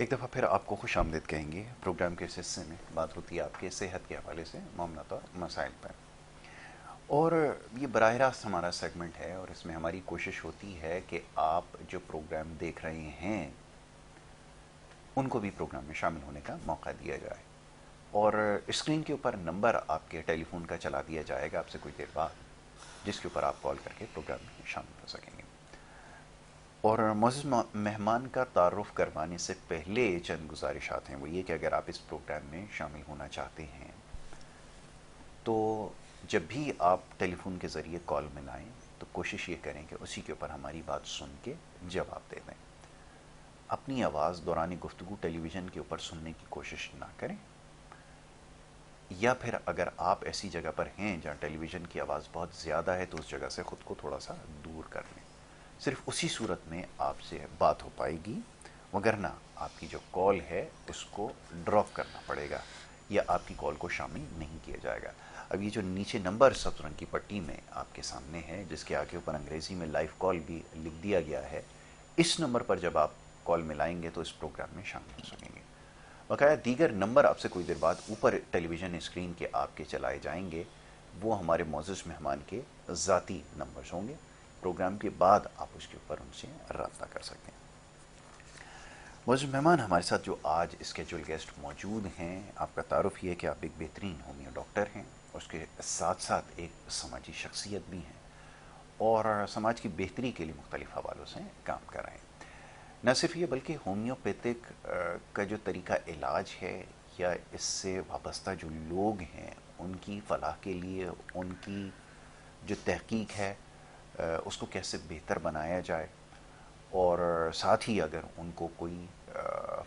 ایک دفعہ پھر آپ کو خوش آمدید کہیں گے۔ پروگرام کے اس حصے میں بات ہوتی ہے آپ کے صحت کے حوالے سے معاملات اور مسائل پر، اور یہ براہ راست ہمارا سیگمنٹ ہے، اور اس میں ہماری کوشش ہوتی ہے کہ آپ جو پروگرام دیکھ رہے ہیں ان کو بھی پروگرام میں شامل ہونے کا موقع دیا جائے، اور اسکرین کے اوپر نمبر آپ کے ٹیلی فون کا چلا دیا جائے گا آپ سے کچھ دیر بعد، جس کے اوپر آپ کال کر کے پروگرام میں شامل ہو سکیں گے۔ اور معزز مہمان کا تعارف کروانے سے پہلے چند گزارشات ہیں، وہ یہ کہ اگر آپ اس پروگرام میں شامل ہونا چاہتے ہیں تو جب بھی آپ ٹیلی فون کے ذریعے کال ملائیں تو کوشش یہ کریں کہ اسی کے اوپر ہماری بات سن کے جواب دے دیں۔ اپنی آواز دوران گفتگو ٹیلی ویژن کے اوپر سننے کی کوشش نہ کریں، یا پھر اگر آپ ایسی جگہ پر ہیں جہاں ٹیلی ویژن کی آواز بہت زیادہ ہے تو اس جگہ سے خود کو تھوڑا سا دور کر لیں، صرف اسی صورت میں آپ سے بات ہو پائے گی، وگرنہ آپ کی جو کال ہے اس کو ڈراپ کرنا پڑے گا یا آپ کی کال کو شامل نہیں کیا جائے گا۔ اب یہ جو نیچے نمبر سبز رنگ کی پٹی میں آپ کے سامنے ہے، جس کے آگے اوپر انگریزی میں لائیو کال بھی لکھ دیا گیا ہے، اس نمبر پر جب آپ کال ملائیں گے تو اس پروگرام میں شامل ہو سکیں گے۔ بقایا دیگر نمبر آپ سے کچھ دیر بعد اوپر ٹیلی ویژن اسکرین کے آپ کے چلائے جائیں گے، وہ ہمارے معزز مہمان کے ذاتی نمبرز ہوں گے۔ پروگرام کے بعد آپ اس کے اوپر ان سے رابطہ کر سکتے ہیں۔ معزز مہمان ہمارے ساتھ جو آج اسکیجول گیسٹ موجود ہیں، آپ کا تعارف یہ ہے کہ آپ ایک بہترین ہومیو ڈاکٹر ہیں، اس کے ساتھ ساتھ ایک سماجی شخصیت بھی ہیں، اور سماج کی بہتری کے لیے مختلف حوالوں سے کام کر رہے ہیں۔ نہ صرف یہ بلکہ ہومیوپیتھک کا جو طریقہ علاج ہے یا اس سے وابستہ جو لوگ ہیں ان کی فلاح کے لیے ان کی جو تحقیق ہے اس کو کیسے بہتر بنایا جائے، اور ساتھ ہی اگر ان کو کوئی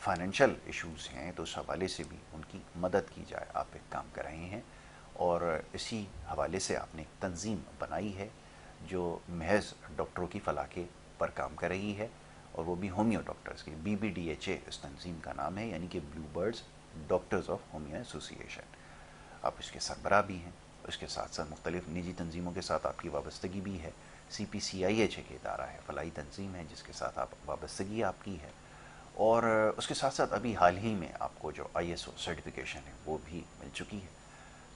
فائنینشیل ایشوز ہیں تو اس حوالے سے بھی ان کی مدد کی جائے، آپ ایک کام کر رہے ہیں، اور اسی حوالے سے آپ نے ایک تنظیم بنائی ہے جو محض ڈاکٹروں کی فلاح کے پر کام کر رہی ہے، اور وہ بھی ہومیو ڈاکٹرز کی BBDHA اس تنظیم کا نام ہے، یعنی کہ بلو برڈز ڈاکٹرز آف ہومیو ایسوسی ایشن۔ آپ اس کے سربراہ بھی ہیں، اس کے ساتھ ساتھ مختلف نجی تنظیموں کے ساتھ آپ کی وابستگی بھی ہے۔ CPCIH ایک ادارہ ہے، فلاحی تنظیم ہے جس کے ساتھ آپ وابستگی آپ کی ہے، اور اس کے ساتھ ساتھ ابھی حال ہی میں آپ کو جو ISO سرٹیفکیشن ہے وہ بھی مل چکی ہے،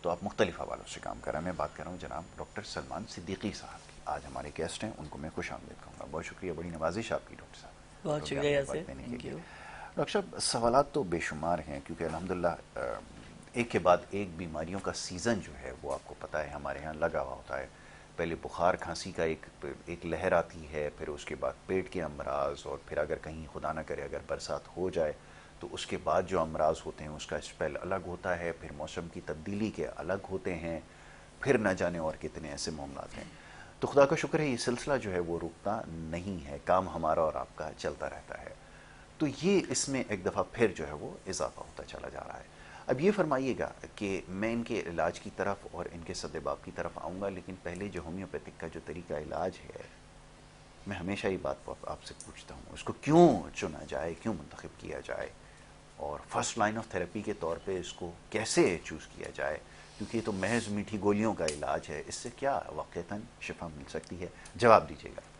تو آپ مختلف حوالوں سے کام کر رہے ہیں۔ میں بات کر رہا ہوں جناب ڈاکٹر سلمان صدیقی صاحب کی، آج ہمارے گیسٹ ہیں، ان کو میں خوش آمدید کہوں گا۔ بہت شکریہ، بڑی نوازش آپ کی ڈاکٹر صاحب بہت پروگرام شکریہ میں یاسر، وقت دینے کے تھینک لیے۔ یو۔ ڈاکٹر صاحب سوالات تو بے شمار ہیں، کیونکہ الحمدللہ ایک کے بعد ایک بیماریوں کا سیزن جو ہے وہ آپ کو پتہ ہے ہمارے ہاں لگا ہوا ہوتا ہے۔ پہلے بخار کھانسی کا ایک لہر آتی ہے، پھر اس کے بعد پیٹ کے امراض، اور پھر اگر کہیں خدا نہ کرے اگر برسات ہو جائے تو اس کے بعد جو امراض ہوتے ہیں اس کا اسپیل الگ ہوتا ہے، پھر موسم کی تبدیلی کے الگ ہوتے ہیں، پھر نہ جانے اور کتنے ایسے معاملات ہیں۔ تو خدا کا شکر ہے یہ سلسلہ جو ہے وہ رکتا نہیں ہے، کام ہمارا اور آپ کا چلتا رہتا ہے، تو یہ اس میں ایک دفعہ پھر جو ہے وہ اضافہ ہوتا چلا جا رہا ہے۔ اب یہ فرمائیے گا کہ میں ان کے علاج کی طرف اور ان کے سدباب کی طرف آؤں گا، لیکن پہلے جو ہومیوپیتھک کا جو طریقہ علاج ہے، میں ہمیشہ یہ بات آپ سے پوچھتا ہوں، اس کو کیوں چنا جائے، کیوں منتخب کیا جائے، اور فرسٹ لائن آف تھراپی کے طور پہ اس کو کیسے چوز کیا جائے، کیونکہ یہ تو محض میٹھی گولیوں کا علاج ہے، اس سے کیا واقعتاً شفا مل سکتی ہے؟ جواب دیجیے گا۔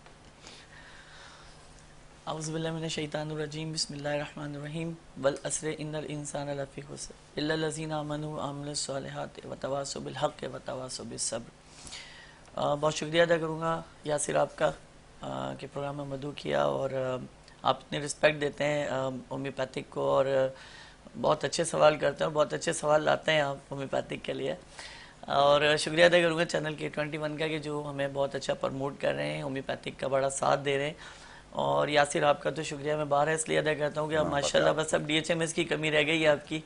اعوذ باللہ من الشیطان الرجیم، بسم اللہ الرحمن الرحیم، والعصر ان الانسان لفی خسر الا الذین آمنوا وعملوا الصالحات وتواصوا بالحق وتواصوا بالصبر۔ بہت شکریہ ادا کروں گا یاسر آپ کا کہ پروگرام میں مدعو کیا، اور آپ اتنے رسپیکٹ دیتے ہیں ہومیوپیتھک کو، اور بہت اچھے سوال کرتے ہیں، اور بہت اچھے سوال لاتے ہیں آپ ہومیوپیتھک کے لیے، اور شکریہ ادا کروں گا چینل K21 کا کہ جو ہمیں بہت اچھا پروموٹ کر رہے ہیں، ہومیوپیتھک کا بڑا ساتھ دے رہے ہیں۔ اور یاسر آپ کا تو شکریہ میں باہر اس لیے ادا کرتا ہوں کہ آپ ماشاءاللہ بس اب DHMS کی کمی رہ گئی ہے آپ کی،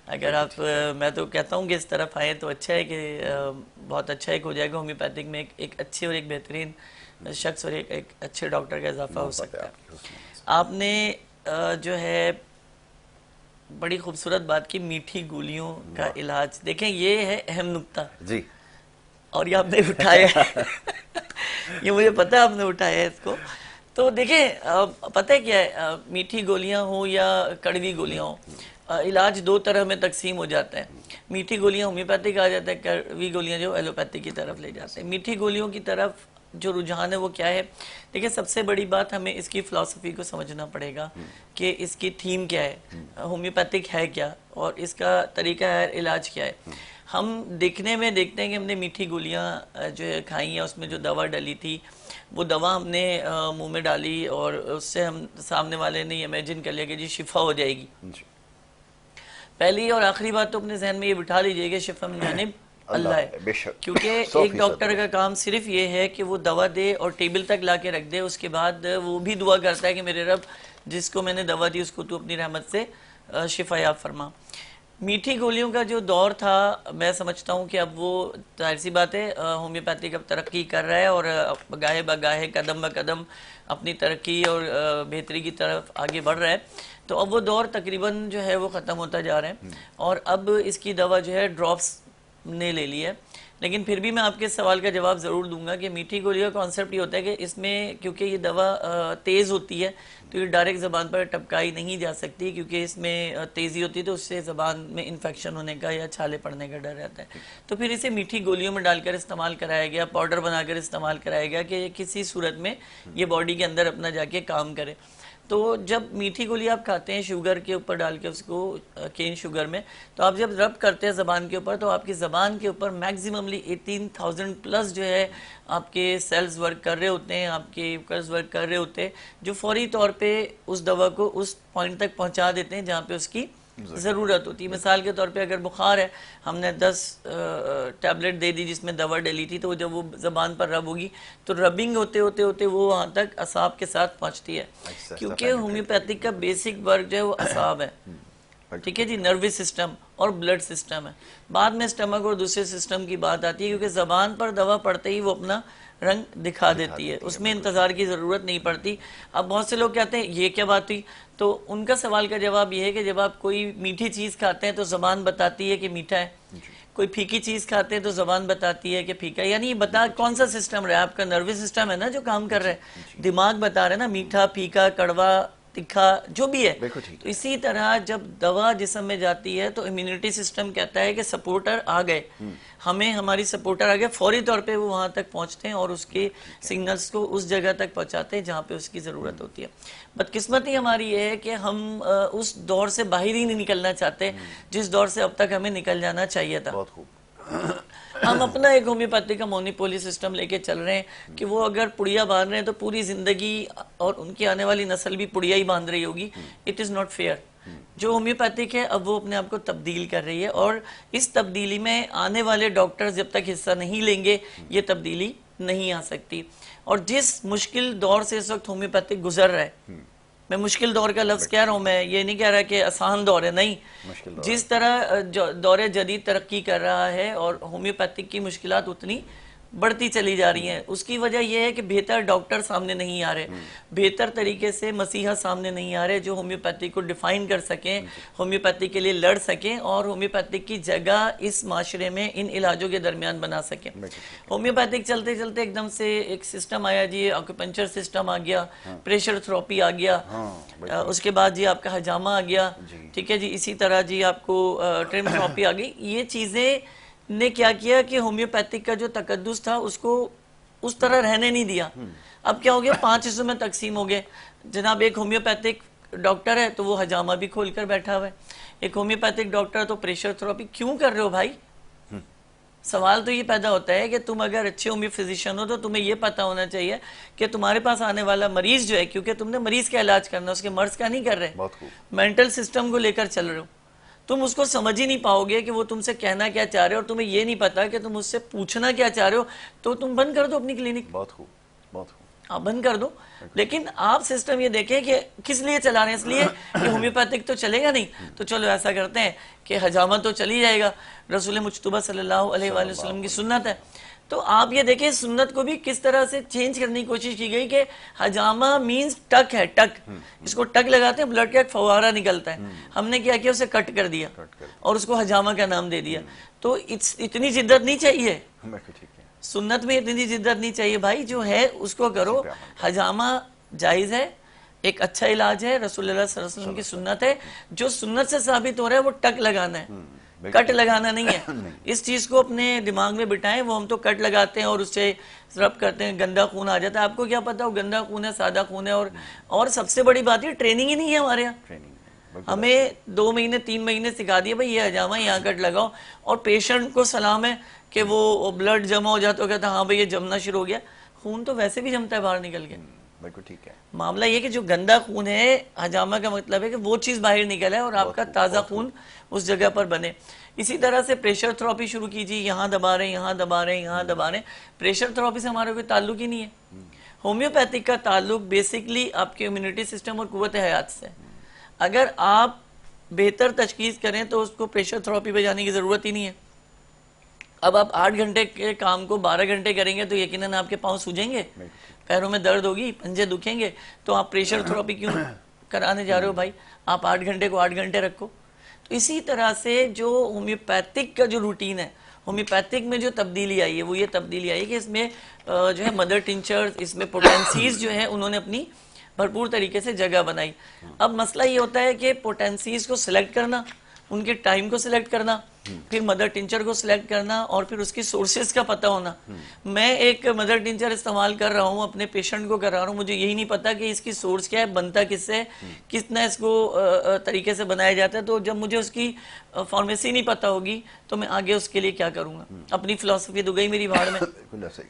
اگر آپ میں تو کہتا ہوں کہ اس طرف آئیں تو اچھا ہے، کہ بہت اچھا ایک ہو جائے گا ہومیوپیتھک میں، ایک اچھے اور ایک بہترین شخص اور ایک اچھے ڈاکٹر کا اضافہ ہو سکتا ہے۔ آپ نے جو ہے بڑی خوبصورت بات کی، میٹھی گولیوں کا علاج، دیکھیں یہ ہے اہم نکتہ جی، اور یہ آپ نے اٹھایا ہے یہ مجھے پتہ ہے آپ نے اٹھایا ہے اس کو۔ تو دیکھیں پتہ ہے کیا ہے، میٹھی گولیاں ہوں یا کڑوی گولیاں ہوں، علاج دو طرح میں تقسیم ہو جاتا ہے۔ میٹھی گولیاں ہومیوپیتھک آ جاتا ہے، کڑوی گولیاں جو ایلوپیتھک کی طرف لے جاتے ہیں۔ میٹھی گولیوں کی طرف جو رجحان ہے وہ کیا ہے؟ دیکھیں سب سے بڑی بات ہمیں اس کی فلسفی کو سمجھنا پڑے گا کہ اس کی تھیم کیا ہے، ہومیوپیتھک ہے کیا، اور اس کا طریقہ علاج کیا ہے۔ ہم دیکھنے میں دیکھتے ہیں کہ ہم نے میٹھی گولیاں جو ہے کھائی ہیں، اس میں جو دوا ڈلی تھی وہ دوا ہم نے منہ میں ڈالی اور اس سے ہم سامنے والے نے امیجن کر لیا کہ جی شفا ہو جائے گی۔ پہلی اور آخری بات تو اپنے ذہن میں یہ بٹھا لیجئے کہ شفا من جانب اللہ ہے، بے شک، کیونکہ ایک ڈاکٹر کا کام صرف یہ ہے کہ وہ دوا دے اور ٹیبل تک لا کے رکھ دے، اس کے بعد وہ بھی دعا کرتا ہے کہ میرے رب جس کو میں نے دوا دی اس کو تو اپنی رحمت سے شفا یاب فرما۔ میٹھی گولیوں کا جو دور تھا میں سمجھتا ہوں کہ اب وہ ظاہر سی بات ہے ہومیوپیتھک اب ترقی کر رہا ہے اور گاہے بگاہے قدم بقدم اپنی ترقی اور بہتری کی طرف آگے بڑھ رہا ہے، تو اب وہ دور تقریباً جو ہے وہ ختم ہوتا جا رہا ہے اور اب اس کی دوا جو ہے ڈراپس نے لے لی ہے۔ لیکن پھر بھی میں آپ کے سوال کا جواب ضرور دوں گا کہ میٹھی گولی کا کانسیپٹ یہ ہوتا ہے کہ اس میں کیونکہ یہ دوا تیز ہوتی ہے تو یہ ڈائریکٹ زبان پر ٹپکائی نہیں جا سکتی، کیونکہ اس میں تیزی ہوتی ہے تو اس سے زبان میں انفیکشن ہونے کا یا چھالے پڑنے کا ڈر رہتا ہے، تو پھر اسے میٹھی گولیوں میں ڈال کر استعمال کرایا گیا، پاؤڈر بنا کر استعمال کرایا گیا کہ کسی صورت میں یہ باڈی کے اندر اپنا جا کے کام کرے۔ تو جب میٹھی گولی آپ کھاتے ہیں شوگر کے اوپر ڈال کے اس کو کین شوگر میں، تو آپ جب رب کرتے ہیں زبان کے اوپر تو آپ کی زبان کے اوپر میکزیمملی 18,000 پلس جو ہے آپ کے سیلز ورک کر رہے ہوتے ہیں، آپ کے کرز ورک کر رہے ہوتے ہیں، جو فوری طور پہ اس دوا کو اس پوائنٹ تک پہنچا دیتے ہیں جہاں پہ اس کی ضرورت ہوتی ہے۔ مثال کے طور پہ اگر بخار ہے، ہم نے 10 ٹیبلٹ دے دی جس میں دوا ڈلی تھی، تو جب وہ زبان پر رب ہوگی تو ربنگ ہوتے ہوتے ہوتے وہ وہاں تک اعصاب کے ساتھ پہنچتی ہے، کیونکہ ہومیوپیتھک کا بیسک ورک جو ہے وہ اعصاب ہے، ٹھیک ہے جی، نروس سسٹم اور بلڈ سسٹم ہے۔ بعد میں اسٹمک اور دوسرے سسٹم کی بات آتی ہے، کیونکہ زبان پر دوا پڑتے ہی وہ اپنا رنگ دکھا دیتی ہے، اس میں انتظار کی ضرورت نہیں پڑتی۔ اب بہت سے لوگ کہتے ہیں یہ کیا بات ہوئی، تو ان کا سوال کا جواب یہ ہے کہ جب آپ کوئی میٹھی چیز کھاتے ہیں تو زبان بتاتی ہے کہ میٹھا ہے، کوئی پھیکی چیز کھاتے ہیں تو زبان بتاتی ہے کہ پھیکا ہے، یعنی یہ بتا کون سا سسٹم رہا ہے، آپ کا نروس سسٹم ہے نا جو کام کر رہا ہے، دماغ بتا رہا ہے نا میٹھا پھیکا کڑوا تکھا جو بھی ہے۔ تو اسی طرح جب دوا جسم میں جاتی ہے تو امیونٹی سسٹم کہتا ہے کہ سپورٹر آ گئے، ہمیں ہماری سپورٹر آ گئے، فوری طور پہ وہ وہاں تک پہنچتے ہیں اور اس کے سگنلز کو اس جگہ تک پہنچاتے ہیں جہاں پہ اس کی ضرورت ہوتی ہے۔ بدقسمتی ہماری یہ ہے کہ ہم اس دور سے باہر ہی نہیں نکلنا چاہتے جس دور سے اب تک ہمیں نکل جانا چاہیے تھا۔ بہت خوب۔ ہم اپنا ایک ہومیوپیتھی کا مونوپولی سسٹم لے کے چل رہے ہیں کہ وہ اگر پڑیا باندھ رہے ہیں تو پوری زندگی اور ان کی آنے والی نسل بھی پڑیا ہی باندھ رہی ہوگی۔ It is not fair. جو ہومیوپیتھک ہے اب وہ اپنے آپ کو تبدیل کر رہی ہے اور اس تبدیلی میں آنے والے ڈاکٹر جب تک حصہ نہیں لیں گے یہ تبدیلی نہیں آ سکتی۔ اور جس مشکل دور سے اس وقت ہومیوپیتھک گزر رہا ہے، میں مشکل دور کا لفظ کہہ رہا ہوں، میں یہ نہیں کہہ رہا کہ آسان دور ہے، نہیں، جس طرح دور جدید ترقی کر رہا ہے اور ہومیوپیتھک کی مشکلات اتنی بڑھتی چلی جا رہی ہیں، اس کی وجہ یہ ہے کہ بہتر ڈاکٹر سامنے نہیں آ رہے، بہتر طریقے سے مسیحا سامنے نہیں آ رہے جو ہومیوپیتھی کو ڈیفائن کر سکیں، ہومیوپیتھی کے لیے لڑ سکیں اور ہومیوپیتھک کی جگہ اس معاشرے میں ان علاجوں کے درمیان بنا سکیں۔ ہومیوپیتھک چلتے چلتے ایک دم سے ایک سسٹم آیا جی، آکوپنچر سسٹم آ گیا، پریشر تھراپی آ گیا، اس کے بعد جی آپ کا حجامہ آ گیا، ٹھیک ہے جی، اسی طرح جی آپ کو ٹرم تھراپی آ گئی۔ یہ چیزیں نے کیا کیا کہ ہومیوپیتھک کا جو تقدس تھا اس کو اس طرح رہنے نہیں دیا۔ اب کیا ہو گیا، 5 حصوں میں تقسیم ہو گئے۔ جناب ایک ہومیوپیتھک ڈاکٹر ہے تو وہ حجامہ بھی کھول کر بیٹھا ہوا ہے، ایک ہومیوپیتھک ڈاکٹر تو پریشر تھراپی کیوں کر رہے ہو بھائی؟ سوال تو یہ پیدا ہوتا ہے کہ تم اگر اچھے ہومیو فزیشین ہو تو تمہیں یہ پتا ہونا چاہیے کہ تمہارے پاس آنے والا مریض جو ہے، کیونکہ تم نے مریض کا علاج کرنا، اس کے مرض کا نہیں کر رہے، مینٹل سسٹم کو لے کر چل رہے ہو، تم اس کو سمجھ ہی نہیں پاؤ گے کہ وہ تم سے کہنا کیا چاہ رہے ہو اور تمہیں یہ نہیں پتا کہ تم اس سے پوچھنا کیا چاہ رہے ہو، تو تم بند کر دو اپنی کلینک، بہت خوب، بہت خوب، آپ بند کر دو۔ لیکن آپ سسٹم یہ دیکھیں کہ کس لیے چلا رہے ہیں، اس لیے کہ ہومیوپیتھک تو چلے گا نہیں، تو چلو ایسا کرتے ہیں کہ حجامہ تو چلی جائے گا، رسول مجتبیٰ صلی اللہ علیہ وآلہ وسلم کی سنت ہے۔ تو آپ یہ دیکھیں سنت کو بھی کس طرح سے چینج کرنے کی کوشش کی گئی کہ حجامہ مینز ٹک ہے، ٹک، اس کو ٹک لگاتے ہیں، بلڈ کا ایک فوارہ نکلتا ہے، ہم نے کیا کیا اسے کٹ کر دیا اور اس کو حجامہ کا نام دے دیا۔ تو اتنی جدت نہیں چاہیے، سنت میں اتنی جدت نہیں چاہیے بھائی، جو ہے اس کو کرو۔ حجامہ جائز ہے، ایک اچھا علاج ہے، رسول اللہ صلی اللہ علیہ وسلم کی سنت ہے، جو سنت سے ثابت ہو رہا ہے وہ ٹک لگانا ہے، کٹ لگانا نہیں ہے. اس چیز کو اپنے دماغ میں بٹھائیں. وہ ہم تو کٹ لگاتے ہیں اور اس سے رب کرتے ہیں, گندا خون آ جاتا ہے. آپ کو کیا پتا وہ گندا خون ہے سادہ خون ہے. اور سب سے بڑی بات یہ ٹریننگ ہی نہیں ہے ہمارے یہاں. ہمیں 2 مہینے 3 مہینے سکھا دیا بھائی یہ حجامہ یہاں کٹ لگاؤ, اور پیشنٹ کو سلام ہے کہ وہ بلڈ جمع ہو جاتا ہے, کہتا ہے ہاں بھائی یہ جمنا شروع ہو گیا. خون تو ویسے بھی جمتا ہے باہر نکل کے. بالکل ٹھیک ہے. معاملہ یہ کہ جو گندا خون ہے, حجامہ کا مطلب ہے کہ وہ چیز باہر نکل ہے اور آپ کا تازہ خون اس جگہ پر بنے. اسی طرح سے پریشر تھراپی شروع کیجیے. یہاں دبا رہے ہیں, یہاں دبا رہے ہیں, یہاں دبا رہے ہیں. پریشر تھراپی سے ہمارا کوئی تعلق ہی نہیں ہے. ہومیوپیتھک کا تعلق بیسکلی آپ کے امیونٹی سسٹم اور قوت حیات سے. اگر آپ بہتر تشخیص کریں تو اس کو پریشر تھراپی پہ جانے کی ضرورت ہی نہیں ہے. اب آپ 8 گھنٹے کے کام کو 12 گھنٹے کریں گے تو یقیناً آپ کے پاؤں سوجیں گے, پیروں میں درد ہوگی, پنجے دکھیں گے. تو آپ پریشر تھراپی کیوں کرانے جا رہے ہو بھائی؟ آپ 8 گھنٹے کو 8 گھنٹے رکھو. تو اسی طرح سے جو ہومیوپیتھک کا جو روٹین ہے, ہومیوپیتھک میں جو تبدیلی آئی ہے وہ یہ تبدیلی آئی ہے کہ اس میں جو ہے مدر ٹنچر, اس میں پوٹینسیز جو ہیں انہوں نے اپنی بھرپور طریقے سے جگہ بنائی. اب مسئلہ یہ ہوتا ہے کہ پوٹینسیز کو سلیکٹ کرنا, ان کے ٹائم کو سلیکٹ کرنا, پھر مدر ٹنچر کو سلیکٹ کرنا, اور پھر اس کی سورسز کا پتہ ہونا. میں ایک مدر ٹنچر استعمال کر رہا ہوں, اپنے پیشنٹ کو کرا رہا ہوں, مجھے یہی نہیں پتا کہ اس کی سورس کیا ہے, بنتا کس سے, کتنا اس کو طریقے سے بنایا جاتا ہے. تو جب مجھے اس کی فارمیسی نہیں پتا ہوگی تو میں آگے اس کے لیے کیا کروں گا؟ اپنی فلسفی تو گئی میری بھاڑ میں.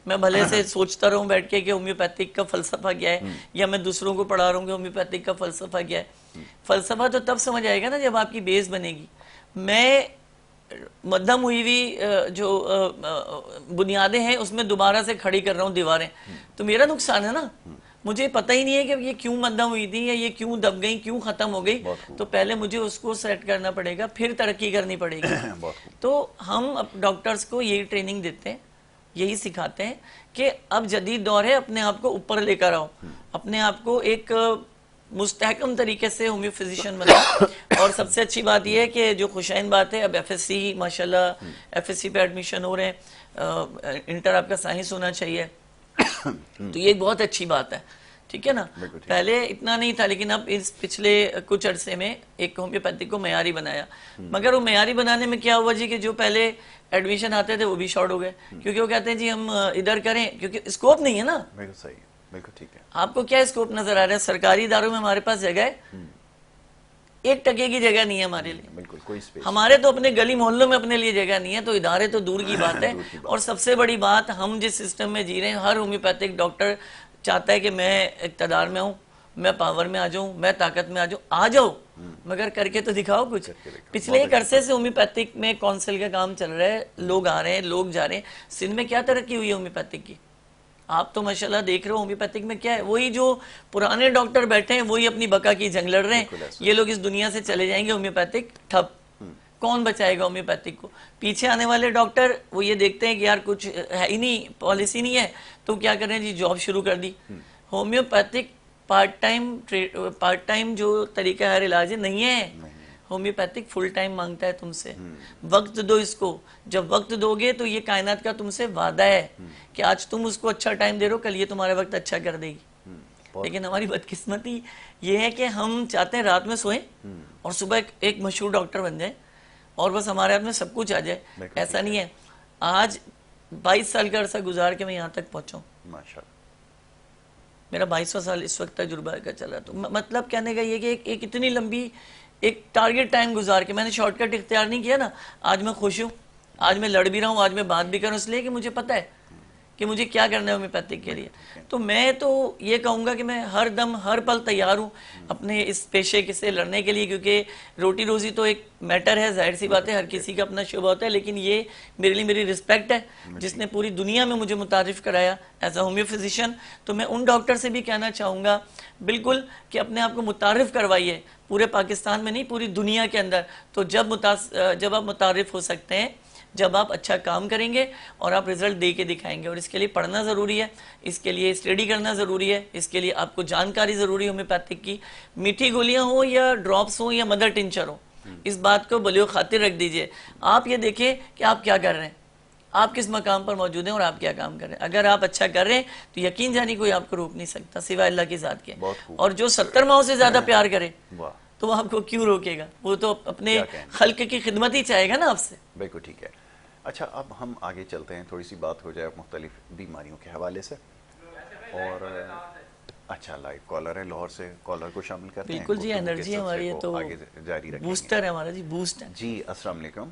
میں بھلے سے سوچتا رہوں بیٹھ کے کہ ہومیوپیتھک کا فلسفہ کیا ہے, یا میں دوسروں کو پڑھا رہا ہوں کہ ہومیوپیتھک کا فلسفہ کیا ہے. فلسفہ تو تب سمجھ آئے گا نا جب آپ کی بیس بنے گی. میں مدھم ہوئی ہوئی جو بنیادیں ہیں اس میں دوبارہ سے کھڑی کر رہا ہوں دیواریں, تو میرا نقصان ہے نا. مجھے پتہ ہی نہیں ہے کہ یہ کیوں مدھم ہوئی تھی, یا یہ کیوں دب گئی, کیوں ختم ہو گئی. تو پہلے مجھے اس کو سیٹ کرنا پڑے گا, پھر ترقی کرنی پڑے گی. تو ہم ڈاکٹرز کو یہی ٹریننگ دیتے ہیں, یہی سکھاتے ہیں کہ اب جدید دور ہے, اپنے آپ کو اوپر لے کر آؤ, اپنے آپ کو ایک مستحکم طریقے سے ہومیو فزیشین بنا. اور سب سے اچھی بات یہ ہے کہ جو خوشائن بات ہے, اب ایف ایس سی ماشاءاللہ ایف ایس سی پہ ایڈمیشن ہو رہے ہیں, انٹر آپ کا سائنس ہونا چاہیے, تو یہ ایک بہت اچھی بات ہے. ٹھیک ہے نا, پہلے اتنا نہیں تھا, لیکن اب اس پچھلے کچھ عرصے میں ایک ہومیوپیتھک کو معیاری بنایا. مگر وہ معیاری بنانے میں کیا ہوا جی کہ جو پہلے ایڈمیشن آتے تھے وہ بھی شارٹ ہو گئے, کیونکہ وہ کہتے ہیں جی ہم ادھر کریں, کیونکہ اسکوپ نہیں ہے نا. آپ کو کیا اسکوپ نظر آ رہا ہے؟ سرکاری اداروں میں ہمارے پاس جگہ ہے, 1% کی جگہ نہیں ہے ہمارے لیے. ہمارے تو اپنے گلی محلوں میں اپنے لیے جگہ نہیں ہے, تو ادارے تو دور کی بات ہے. اور سب سے بڑی بات, ہم جس سسٹم میں جی رہے ہیں, ہر ہومیوپیتھک ڈاکٹر چاہتا ہے کہ میں اقتدار میں ہوں, میں پاور میں آ جاؤں, میں طاقت میں آ جاؤ, مگر کر کے تو دکھاؤ کچھ. پچھلے ایک عرصے سے ہومیوپیتھک میں کونسل کا کام چل رہا ہے, لوگ آ رہے ہیں, لوگ جا رہے ہیں. سندھ میں کیا ترقی ہوئی ہے ہومیوپیتھک کی؟ آپ تو ماشاءاللہ دیکھ رہے ہو ہومیوپیتھک میں کیا ہے. وہی جو پرانے ڈاکٹر بیٹھے ہیں وہی اپنی بقا کی جنگ لڑ رہے ہیں. یہ لوگ اس دنیا سے چلے جائیں گے, ہومیوپیتھک ٹھپ. کون بچائے گا ہومیوپیتھک کو؟ پیچھے آنے والے ڈاکٹر وہ یہ دیکھتے ہیں کہ یار کچھ ہے ہی نہیں, پالیسی نہیں ہے, تو کیا کریں جی جاب شروع کر دی. ہومیوپیتھک پارٹ ٹائم جو طریقہ ہے علاج نہیں ہے. ہومیوپیتھک فل ٹائم مانگتا ہے تم سے. وقت دو اس کو, جب وقت دو گے تو یہ کائنات کا تم سے وعدہ ہے کہ آج تم اس کو اچھا ٹائم دے رہو, کل یہ تمہارا وقت اچھا کر دے گی. لیکن ہماری بدقسمتی یہ ہے کہ ہم چاہتے ہیں رات میں سوئیں اور صبح ایک مشہور ڈاکٹر بن جائیں اور بس ہمارے ہاتھ میں سب کچھ آ جائے. ایسا نہیں ہے. آج 22 سال کا عرصہ گزار کے میں یہاں تک پہنچا ہوں. میرا 22واں سال اس وقت تجربہ کا چلا. تو مطلب کہنے کا یہ کہ ایک اتنی لمبی ایک ٹارگٹ ٹائم گزار کے میں نے شارٹ کٹ اختیار نہیں کیا نا. آج میں خوش ہوں, آج میں لڑ بھی رہا ہوں, آج میں بات بھی کروں, اس لیے کہ مجھے پتہ ہے کہ مجھے کیا کرنا ہے ہومیوپیتھک کے لیے. تو میں تو یہ کہوں گا کہ میں ہر دم ہر پل تیار ہوں اپنے اس پیشے سے لڑنے کے لیے, کیونکہ روٹی روزی تو ایک میٹر ہے, ظاہر سی بات ہے, ہر کسی کا اپنا شعبہ ہوتا ہے. لیکن یہ میرے لیے میری رسپیکٹ ہے جس نے پوری دنیا میں مجھے متعارف کرایا ایز اے ہومیو فزیشین. تو میں ان ڈاکٹر سے بھی کہنا چاہوں گا بالکل کہ اپنے آپ کو متعارف کروائیے, پورے پاکستان میں نہیں پوری دنیا کے اندر. تو جب آپ متعارف ہو سکتے ہیں جب آپ اچھا کام کریں گے اور آپ رزلٹ دے کے دکھائیں گے. اور اس کے لیے پڑھنا ضروری ہے, اس کے لیے اسٹڈی کرنا ضروری ہے, اس کے لیے آپ کو جانکاری ضروری ہے ہومیوپیتھک کی. میٹھی گولیاں ہوں یا ڈراپس ہوں یا مدر ٹنچر ہوں, اس بات کو بلیو خاطر رکھ دیجئے. آپ یہ دیکھیں کہ آپ کیا کر رہے ہیں, آپ کس مقام پر موجود ہیں اور آپ کیا کام کر رہے ہیں. اگر آپ اچھا کر رہے ہیں تو یقین جانی کوئی آپ کو روک نہیں سکتا سوائے اللہ کی ذات کے. اور جو 70 ماہوں سے زیادہ پیار کرے تو وہ آپ کو کیوں روکے گا؟ وہ تو اپنے کیا کہیں گے؟ خلق کی خدمت ہی چاہے گا نا آپ سے. بالکل ٹھیک ہے. اچھا اب ہم آگے چلتے ہیں، تھوڑی سی بات ہو جائے مختلف بیماریوں کے حوالے سے. اور اچھا لائیو کالر ہے لاہور سے، کالر کو شامل کرتے ہیں، بالکل جی، گفتگو کے انرجی ہماری سلسلے ہے کو تو آگے جاری رکھیں گے. بوسٹر ہے ہمارا جی، بوسٹ ہے. جی السلام علیکم.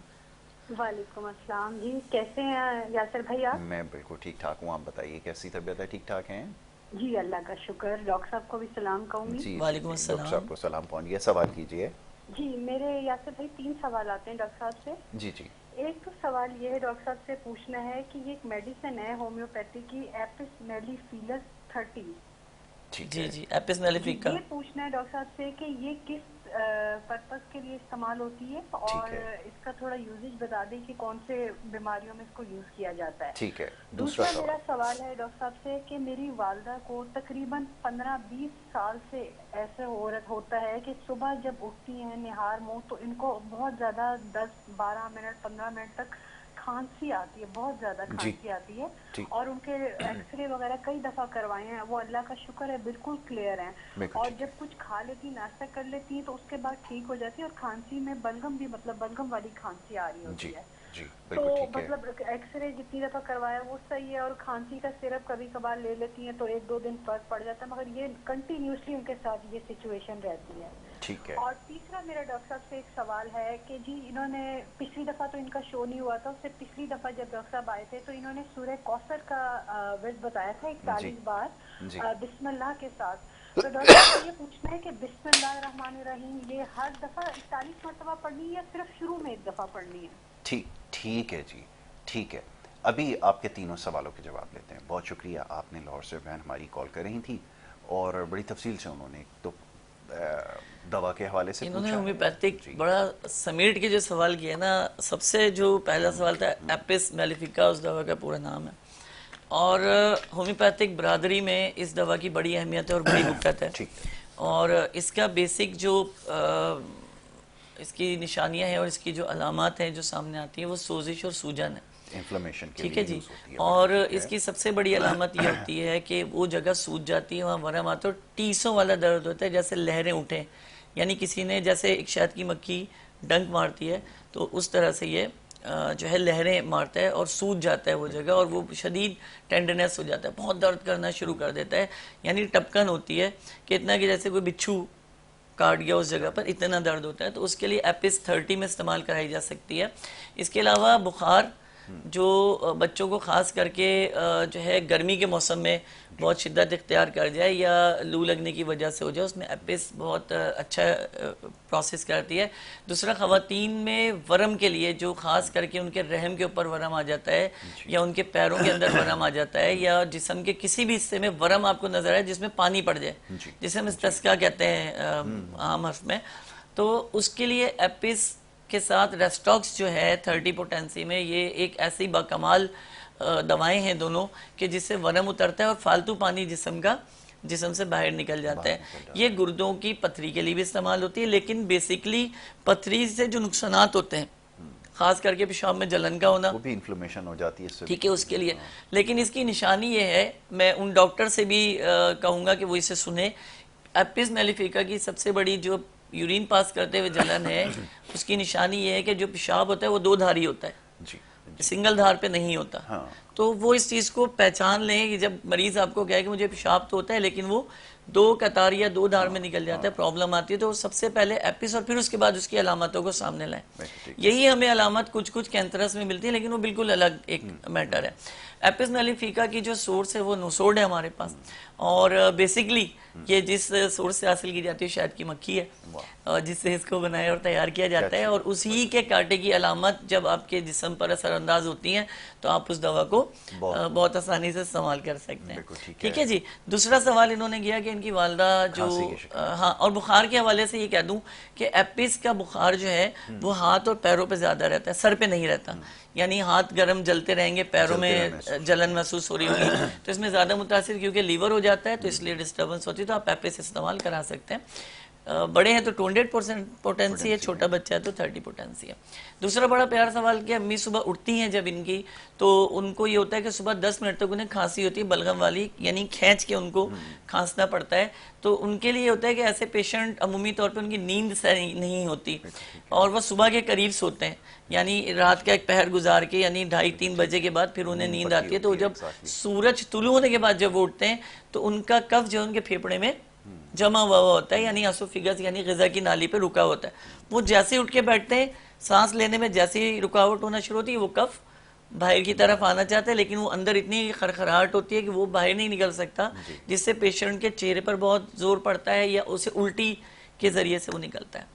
وعلیکم السلام جی، کیسے ہیں یاسر بھائی آپ؟ میں بالکل ٹھیک ٹھاک ہوں، آپ بتائیے کیسی طبیعت ہے؟ ٹھیک ٹھاک ہیں؟ جی اللہ کا شکر. ڈاکٹر صاحب کو بھی سلام کہوں گی. جی جی وعلیکم جی ڈاکٹر السلام. صاحب کو سلام پہنچ گیا. سوال کیجیے. جی میرے یاسر بھائی 3 سوال آتے ہیں ڈاکٹر صاحب سے. جی جی ایک تو سوال یہ ہے ڈاکٹر صاحب سے پوچھنا ہے کہ یہ ایک میڈیسن ہے ہومیوپیتھی کی، ایپس میلیفیلس 30. ٹھیک جی ہے. جی، ایپس جی میلیفیکا. یہ پوچھنا ہے ڈاکٹر صاحب سے کہ یہ کس پرپس کے لیے استعمال ہوتی ہے، ٹھیک اور ہے اس کا تھوڑا یوزیج بتا دیں کہ کون سے بیماریوں میں اس کو یوز کیا جاتا ہے. ٹھیک ہے. دوسرا سوال. میرا سوال ہے ڈاکٹر صاحب سے کہ میری والدہ کو تقریباً 15-20 سال سے ایسے ہوتا ہے کہ صبح جب اٹھتی ہیں نہار منہ تو ان کو بہت زیادہ 10-12 منٹ 15 منٹ تک کھانسی آتی ہے، بہت زیادہ جی کھانسی آتی ہے. ٹھیک. اور ان کے ایکس رے وغیرہ کئی دفعہ کروائے ہیں، وہ اللہ کا شکر ہے بالکل کلیئر ہیں. بالکل اور ٹھیک جب ہے. کچھ کھا لیتی، ناشتہ کر لیتی ہیں تو اس کے بعد ٹھیک ہو جاتی ہے، اور کھانسی میں بلغم بھی، مطلب بلغم والی کھانسی آ رہی جی ہوتی ہے. جی تو بالکل ٹھیک ہے. مطلب ایکس رے جتنی دفعہ کروایا وہ صحیح ہے، اور کھانسی کا سرپ کبھی کبھار لے لیتی ہیں تو 1-2 دن فرق پڑ جاتا ہے، مگر یہ کنٹینیوسلی ان کے ساتھ یہ سچویشن رہتی ہے. ٹھیک ہے. اور تیسرا میرا ڈاکٹر صاحب سے ایک سوال ہے کہ جی انہوں نے پچھلی دفعہ تو ان کا شو نہیں ہوا تھا، اس سے پچھلی دفعہ جب ڈاکٹر صاحب آئے تھے تو انہوں نے سورہ کوثر کا ورد بتایا تھا جی 41 بار جی بسم اللہ کے ساتھ. تو ڈاکٹر صاحب سے یہ پوچھنا ہے کہ بسم اللہ الرحمن الرحیم یہ ہر دفعہ 41 مرتبہ پڑھنی ہے یا صرف شروع میں 1 دفعہ پڑھنی ہے؟ ٹھیک ٹھیک ہے جی ٹھیک ہے. ابھی آپ کے تینوں سوالوں کے جواب لیتے ہیں. بہت شکریہ، آپ نے لاہور سے بہن ہماری کال کر رہی تھی اور بڑی تفصیل سے انہوں نے تو دوا کے حوالے سے انہوں نے پوچھا. ہومیوپیتھک جی بڑا سمیٹ کے جو سوال کیا نا، سب سے جو پہلا سوال تھا ایپس میلیفیکا اس دوا کا پورا نام ہے. اور ہومیوپیتھک برادری میں اس دوا کی بڑی اہمیت ہے اور بڑی وقت ہے. ٹھیک ہے. اور اس کا بیسک جو اس کی نشانیاں ہیں اور اس کی جو علامات ہیں جو سامنے آتی ہیں وہ سوزش اور سوجن ہے. انفلمیشن کے ٹھیک لیے ہے جی. یوز ہوتی ہے. اور بالکل ٹھیک اس ہے. کی سب سے بڑی علامت یہ ہوتی ہے کہ وہ جگہ سوج جاتی ہے، وہاں ورم آتا ہے اور ٹیسوں والا درد ہوتا ہے، جیسے لہریں اٹھیں، یعنی کسی نے جیسے ایک شہد کی مکھی ڈنک مارتی ہے تو اس طرح سے یہ جو ہے لہریں مارتا ہے اور سوج جاتا ہے وہ جگہ، اور وہ شدید ٹینڈرنیس ہو جاتا ہے، بہت درد کرنا شروع کر دیتا ہے، یعنی ٹپکن ہوتی ہے کہ اتنا کہ جیسے کوئی بچھو کاٹ گیا اس جگہ پر، اتنا درد ہوتا ہے. تو اس کے لیے ایپس 30 میں استعمال کرائی جا سکتی ہے. اس کے علاوہ بخار جو بچوں کو خاص کر کے جو ہے گرمی کے موسم میں بہت شدت اختیار کر جائے یا لو لگنے کی وجہ سے ہو جائے، اس میں ایپس بہت اچھا پروسیس کرتی ہے. دوسرا خواتین میں ورم کے لیے جو خاص کر کے ان کے رحم کے اوپر ورم آ جاتا ہے یا ان کے پیروں کے اندر ورم آ جاتا ہے یا جسم کے کسی بھی حصے میں ورم آپ کو نظر آئے جس میں پانی پڑ جائے، جسے ہم استسقا کہتے ہیں عام حرف میں، تو اس کے لیے ایپس کے ساتھ ریسٹاکس جو ہے 30 پوٹینسی میں، یہ ایک ایسی باکمال دوائیں ہیں دونوں کہ جس سے ورم اترتا ہے اور فالتو پانی جسم سے باہر نکل جاتا ہے. یہ گردوں کی پتھری کے لیے بھی استعمال ہوتی ہے، لیکن بیسیکلی پتھری سے جو نقصانات ہوتے ہیں خاص کر کے پیشاب میں جلن کا ہونا، وہ بھی انفلمیشن ہو جاتی ہے اس سے. ٹھیک ہے، اس کے لیے. لیکن اس کی نشانی یہ ہے، میں ان ڈاکٹر سے بھی کہوں گا کہ وہ اسے سنیں، ایپس میلیفیکا کی سب سے بڑی جو یورین پاس کرتے ہوئے جلن ہے، اس کی نشانی یہ ہے کہ جو پیشاب ہوتا ہے وہ 2 دھاری ہوتا ہے، جی سنگل دھار پہ نہیں ہوتا. ہاں. تو وہ اس چیز کو پہچان لیں کہ جب مریض آپ کو کہے کہ مجھے پیشاب تو ہوتا ہے لیکن وہ 2 قطار یا 2 دھار میں نکل جاتا ہے، پرابلم آتی ہے، تو سب سے پہلے ایپس اور پھر اس کے بعد اس کی علامتوں کو سامنے لائیں. یہی ہمیں علامت کچھ کینترس میں ملتی ہے لیکن وہ بالکل الگ ایک میٹر ہے. ایپس میلیفیکا کی جو سورس ہے وہ نوسوڈ ہے ہمارے پاس، اور بیسکلی یہ جس سورس سے حاصل کی جاتی ہے شہد کی مکھی ہے جس سے اس کو بنایا اور تیار کیا جاتا ہے، اور اسی کے کانٹے کی علامت جب آپ کے جسم پر اثر انداز ہوتی ہیں تو آپ اس دوا کو بہت آسانی سے استعمال کر سکتے ہیں. ٹھیک ہے جی. دوسرا سوال انہوں نے کیا کہ ان کی والدہ جو ہاں، اور بخار کے حوالے سے یہ کہہ دوں کہ ایپس کا بخار جو ہے وہ ہاتھ اور پیروں پہ زیادہ رہتا ہے، سر پہ نہیں رہتا، یعنی ہاتھ گرم جلتے رہیں گے، پیروں میں جلن محسوس ہو رہی ہوگی تو اس میں زیادہ متاثر کیونکہ لیور ہو جاتا ہے تو اس لیے ڈسٹربنس ہوتی ہے، تو آپ ایپس استعمال کرا سکتے ہیں. بڑے ہیں تو 200% پوٹینسی ہے، چھوٹا بچہ ہے تو 30 پوٹینسی ہے۔ دوسرا بڑا پیارا سوال کہ امی صبح اٹھتی ہیں جب ان کی، تو ان کو یہ ہوتا ہے کہ صبح 10 منٹ تک انہیں کھانسی ہوتی ہے بلغم والی، یعنی کھینچ کے ان کو کھانسنا پڑتا ہے، تو ان کے لیے ہوتا ہے کہ ایسے پیشنٹ عمومی طور پہ ان کی نیند صحیح نہیں ہوتی اور وہ صبح کے قریب سوتے ہیں، یعنی رات کا ایک پہر گزار کے، یعنی 2:30-3 بجے کے بعد پھر انہیں نیند آتی ہے، تو جب سورج طلوع ہونے کے بعد جب وہ اٹھتے ہیں تو ان کا کف جو ان کے پھیپڑے میں جمع ہوا ہوتا ہے، یعنی اسوفیگس یعنی غذا کی نالی پہ رکا ہوتا ہے، وہ جیسے اٹھ کے بیٹھتے ہیں سانس لینے میں جیسے ہی رکاوٹ ہونا شروع ہوتی ہے وہ کف باہر کی طرف آنا چاہتا ہے، لیکن وہ اندر اتنی خرخراہٹ ہوتی ہے کہ وہ باہر نہیں نکل سکتا، جس سے پیشنٹ کے چہرے پر بہت زور پڑتا ہے یا اسے الٹی کے ذریعے سے وہ نکلتا ہے۔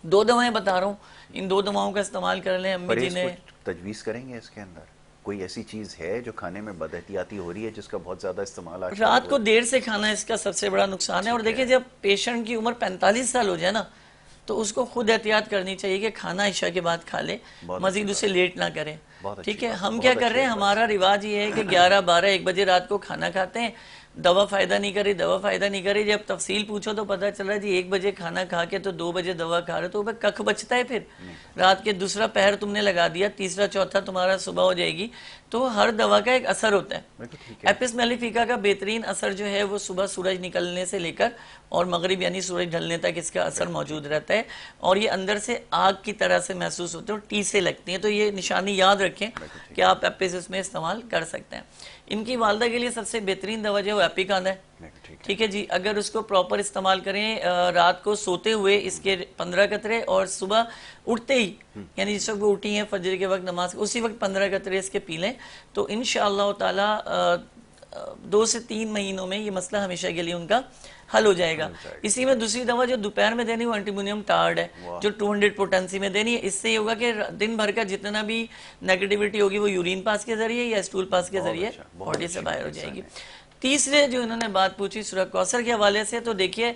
2 دوائیں بتا رہا ہوں، ان 2 دواؤں کا استعمال کر لیں۔ امی جی نے تجویز کریں گے اس کے اندر کوئی ایسی چیز ہے جو کھانے میں بد احتیاطی ہو رہی ہے جس کا بہت زیادہ استعمال آج رات کو دیر سے کھانا اس کا سب سے بڑا نقصان ہے، اور دیکھیں جب پیشنٹ کی عمر 45 سال ہو جائے نا تو اس کو خود احتیاط کرنی چاہیے کہ کھانا عشاء کے بعد کھا لے، مزید اسے لیٹ نہ کریں، ٹھیک ہے؟ ہم کیا کر رہے ہیں، ہمارا رواج یہ ہے کہ 11-12-1 بجے رات کو کھانا کھاتے ہیں، دوا فائدہ نہیں کرے، دوا فائدہ نہیں کرے، جب تفصیل پوچھو تو پتہ چلا جی 1 بجے کھانا کھا کے تو 2 بجے دوا کھا رہے، تو وہ ککھ بچتا ہے، پھر رات کے دوسرا پہر تم نے لگا دیا، تیسرا چوتھا تمہارا صبح ہو جائے گی، تو ہر دوا کا ایک اثر ہوتا ہے۔ ایپس میلیفیکا کا بہترین اثر جو ہے وہ صبح سورج نکلنے سے لے کر اور مغرب یعنی سورج ڈھلنے تک اس کا اثر موجود رہتا ہے، اور یہ اندر سے آگ کی طرح سے محسوس ہوتے ہیں اور ٹیسے لگتی ہیں، تو یہ نشانی یاد رکھیں کہ آپ ایپس اس میں استعمال کر سکتے ہیں۔ ان کی والدہ کے لیے سب سے بہترین دوا جو ہے وہ ایپیکان ہے، ٹھیک ہے جی؟ اگر اس کو پراپر استعمال کریں، رات کو سوتے ہوئے اس کے 15 قطرے اور صبح اٹھتے ہی یعنی جس وقت وہ اٹھی ہیں فجر کے وقت نماز اسی وقت 15 قطرے اس کے پی لیں، تو انشاءاللہ تعالی 2 سے 3 مہینوں میں یہ مسئلہ ہمیشہ کے لیے ان کا حل ہو جائے گا۔ اسی میں دوسری دوا جو دوپہر میں دینی وہ اینٹیمونیم ٹارڈ ہے، جو 200 پوٹینسی میں دینی ہے۔ اس سے یہ ہوگا کہ دن بھر کا جتنا بھی نیگیٹیوٹی ہوگی وہ یورین پاس کے ذریعے یا اسٹول پاس کے ذریعے باڈی سے باہر ہو جائے گی۔ تیسرے جو انہوں نے بات پوچھی سورہ کوثر کے حوالے سے، تو دیکھیے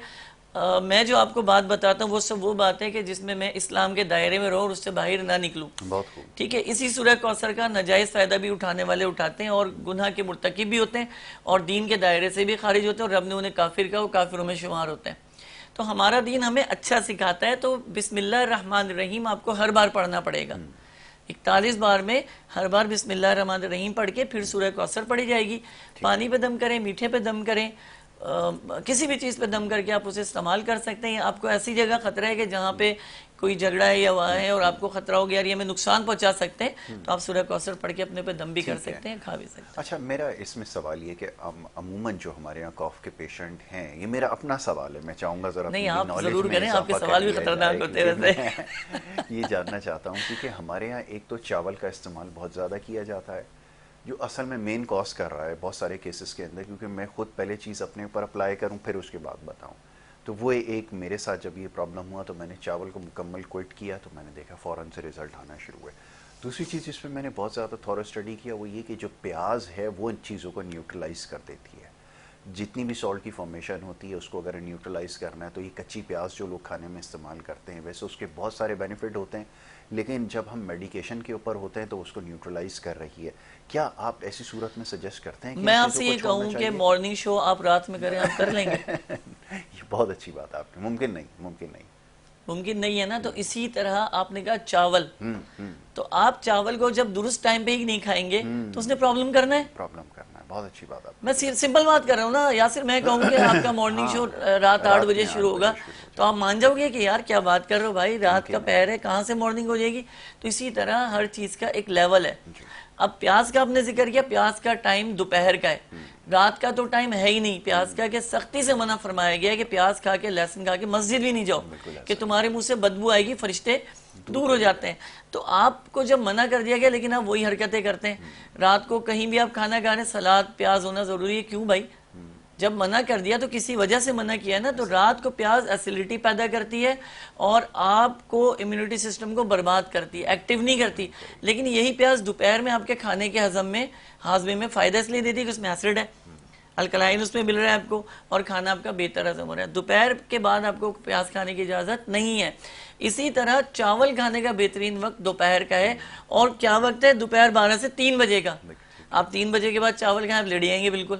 میں جو آپ کو بات بتاتا ہوں وہ سب وہ بات ہے کہ جس میں میں اسلام کے دائرے میں رہوں اور اس سے باہر نہ نکلوں، ٹھیک ہے؟ اسی سورہ کوثر کا ناجائز فائدہ بھی اٹھانے والے اٹھاتے ہیں اور گناہ کے مرتکب بھی ہوتے ہیں اور دین کے دائرے سے بھی خارج ہوتے ہیں، اور رب نے انہیں کافر کہا، وہ کافروں میں شمار ہوتے ہیں۔ تو ہمارا دین ہمیں اچھا سکھاتا ہے، تو بسم اللہ الرحمن الرحیم آپ کو ہر بار پڑھنا پڑے گا، 41 بار میں ہر بار بسم اللہ الرحمن الرحیم پڑھ کے پھر سورہ کوثر پڑھی جائے گی۔ پانی پہ دم کریں، میٹھے پہ دم کریں، کسی بھی چیز پہ دم کر کے آپ اسے استعمال کر سکتے ہیں۔ آپ کو ایسی جگہ خطرہ ہے کہ جہاں پہ کوئی جھگڑا ہے یا وہاں ہے اور آپ کو خطرہ ہو گیا اور یہ ہمیں نقصان پہنچا سکتے ہیں، تو آپ سورہ کوثر پڑھ کے اپنے پہ دم بھی کر سکتے ہیں، کھا بھی سکتے ہیں۔ اچھا، میرا اس میں سوال یہ کہ عموماً جو ہمارے یہاں کاف کے پیشنٹ ہیں، یہ میرا اپنا سوال ہے، میں چاہوں گا ذرا نہیں آپ ضرور کریں، آپ کے سوال بھی خطرناک ہوتے ہیں ویسے۔ یہ جاننا چاہتا ہوں کیونکہ ہمارے یہاں ایک تو چاول کا استعمال بہت زیادہ کیا جاتا ہے جو اصل میں مین کاز کر رہا ہے بہت سارے کیسز کے اندر، کیونکہ میں خود پہلے چیز اپنے اوپر اپلائی کروں پھر اس کے بعد بتاؤں، تو وہ ایک میرے ساتھ جب یہ پرابلم ہوا تو میں نے چاول کو مکمل کوئٹ کیا تو میں نے دیکھا فوراً سے رزلٹ آنا شروع ہوئے۔ دوسری چیز جس پہ میں نے بہت زیادہ تھورو اسٹڈی کیا وہ یہ کہ جو پیاز ہے وہ ان چیزوں کو نیوٹرلائز کر دیتی ہے، جتنی بھی سالٹ کی فارمیشن ہوتی ہے اس کو اگر نیوٹرلائز کرنا ہے تو یہ کچی پیاز جو لوگ کھانے میں استعمال کرتے ہیں، ویسے اس کے بہت سارے بینیفٹ ہوتے ہیں، لیکن جب ہم میڈیکیشن کے اوپر ہوتے ہیں تو اس کو نیوٹرلائز کر رہی ہے۔ کیا آپ ایسی صورت میں سجیسٹ کرتے ہیں کہ میں آپ سے یہ کہوں کہ مارننگ شو آپ رات میں کریں، آپ کر لیں گے؟ یہ بہت اچھی بات آپ نے، ممکن نہیں ہے نا، تو اسی طرح آپ نے کہا چاول، تو آپ چاول کو جب درست ٹائم پہ ہی نہیں کھائیں گے تو اس نے پرابلم کرنا ہے، بہت اچھی بات آپ میں سمپل بات کر رہا ہوں نا یاسر۔ میں کہوں کہ آپ کا مارننگ شو رات 8 بجے شروع ہوگا تو آپ مان جاؤ گے کہ یار کیا بات کر رہے ہو بھائی، رات کا پہر ہے، کہاں سے مارننگ ہو جائے گی؟ تو اسی طرح ہر چیز کا ایک لیول ہے۔ اب پیاز کا آپ نے ذکر کیا، پیاز کا ٹائم دوپہر کا ہے، رات کا تو ٹائم ہے ہی نہیں پیاز کا، کہ سختی سے منع فرمایا گیا ہے کہ پیاز کھا کے لہسن کھا کے مسجد بھی نہیں جاؤ کہ تمہارے منہ سے بدبو آئے گی، فرشتے دور ہو جاتے ہیں۔ تو آپ کو جب منع کر دیا گیا لیکن آپ وہی حرکتیں کرتے ہیں، رات کو کہیں بھی آپ کھانا کھا رہے ہیں سلاد پیاز ہونا ضروری ہے، کیوں بھائی؟ جب منع کر دیا تو کسی وجہ سے منع کیا ہے نا، تو رات کو پیاز ایسیڈیٹی پیدا کرتی ہے اور آپ کو امیونٹی سسٹم کو برباد کرتی ہے، ایکٹیو نہیں کرتی، لیکن یہی پیاز دوپہر میں آپ کے کھانے کے ہاضمے میں فائدہ اس لیے دیتی ہے کہ اس میں ایسڈ ہے، الکلائن اس میں مل رہا ہے آپ کو اور کھانا آپ کا بہتر ہضم ہو رہا ہے۔ دوپہر کے بعد آپ کو پیاز کھانے کی اجازت نہیں ہے۔ اسی طرح چاول کھانے کا بہترین وقت دوپہر کا ہے، اور کیا وقت ہے؟ دوپہر 12 سے 3 بجے کا۔ آپ 3 بجے کے بعد چاول کھائیں آپ لڑ جائیں گے بالکل،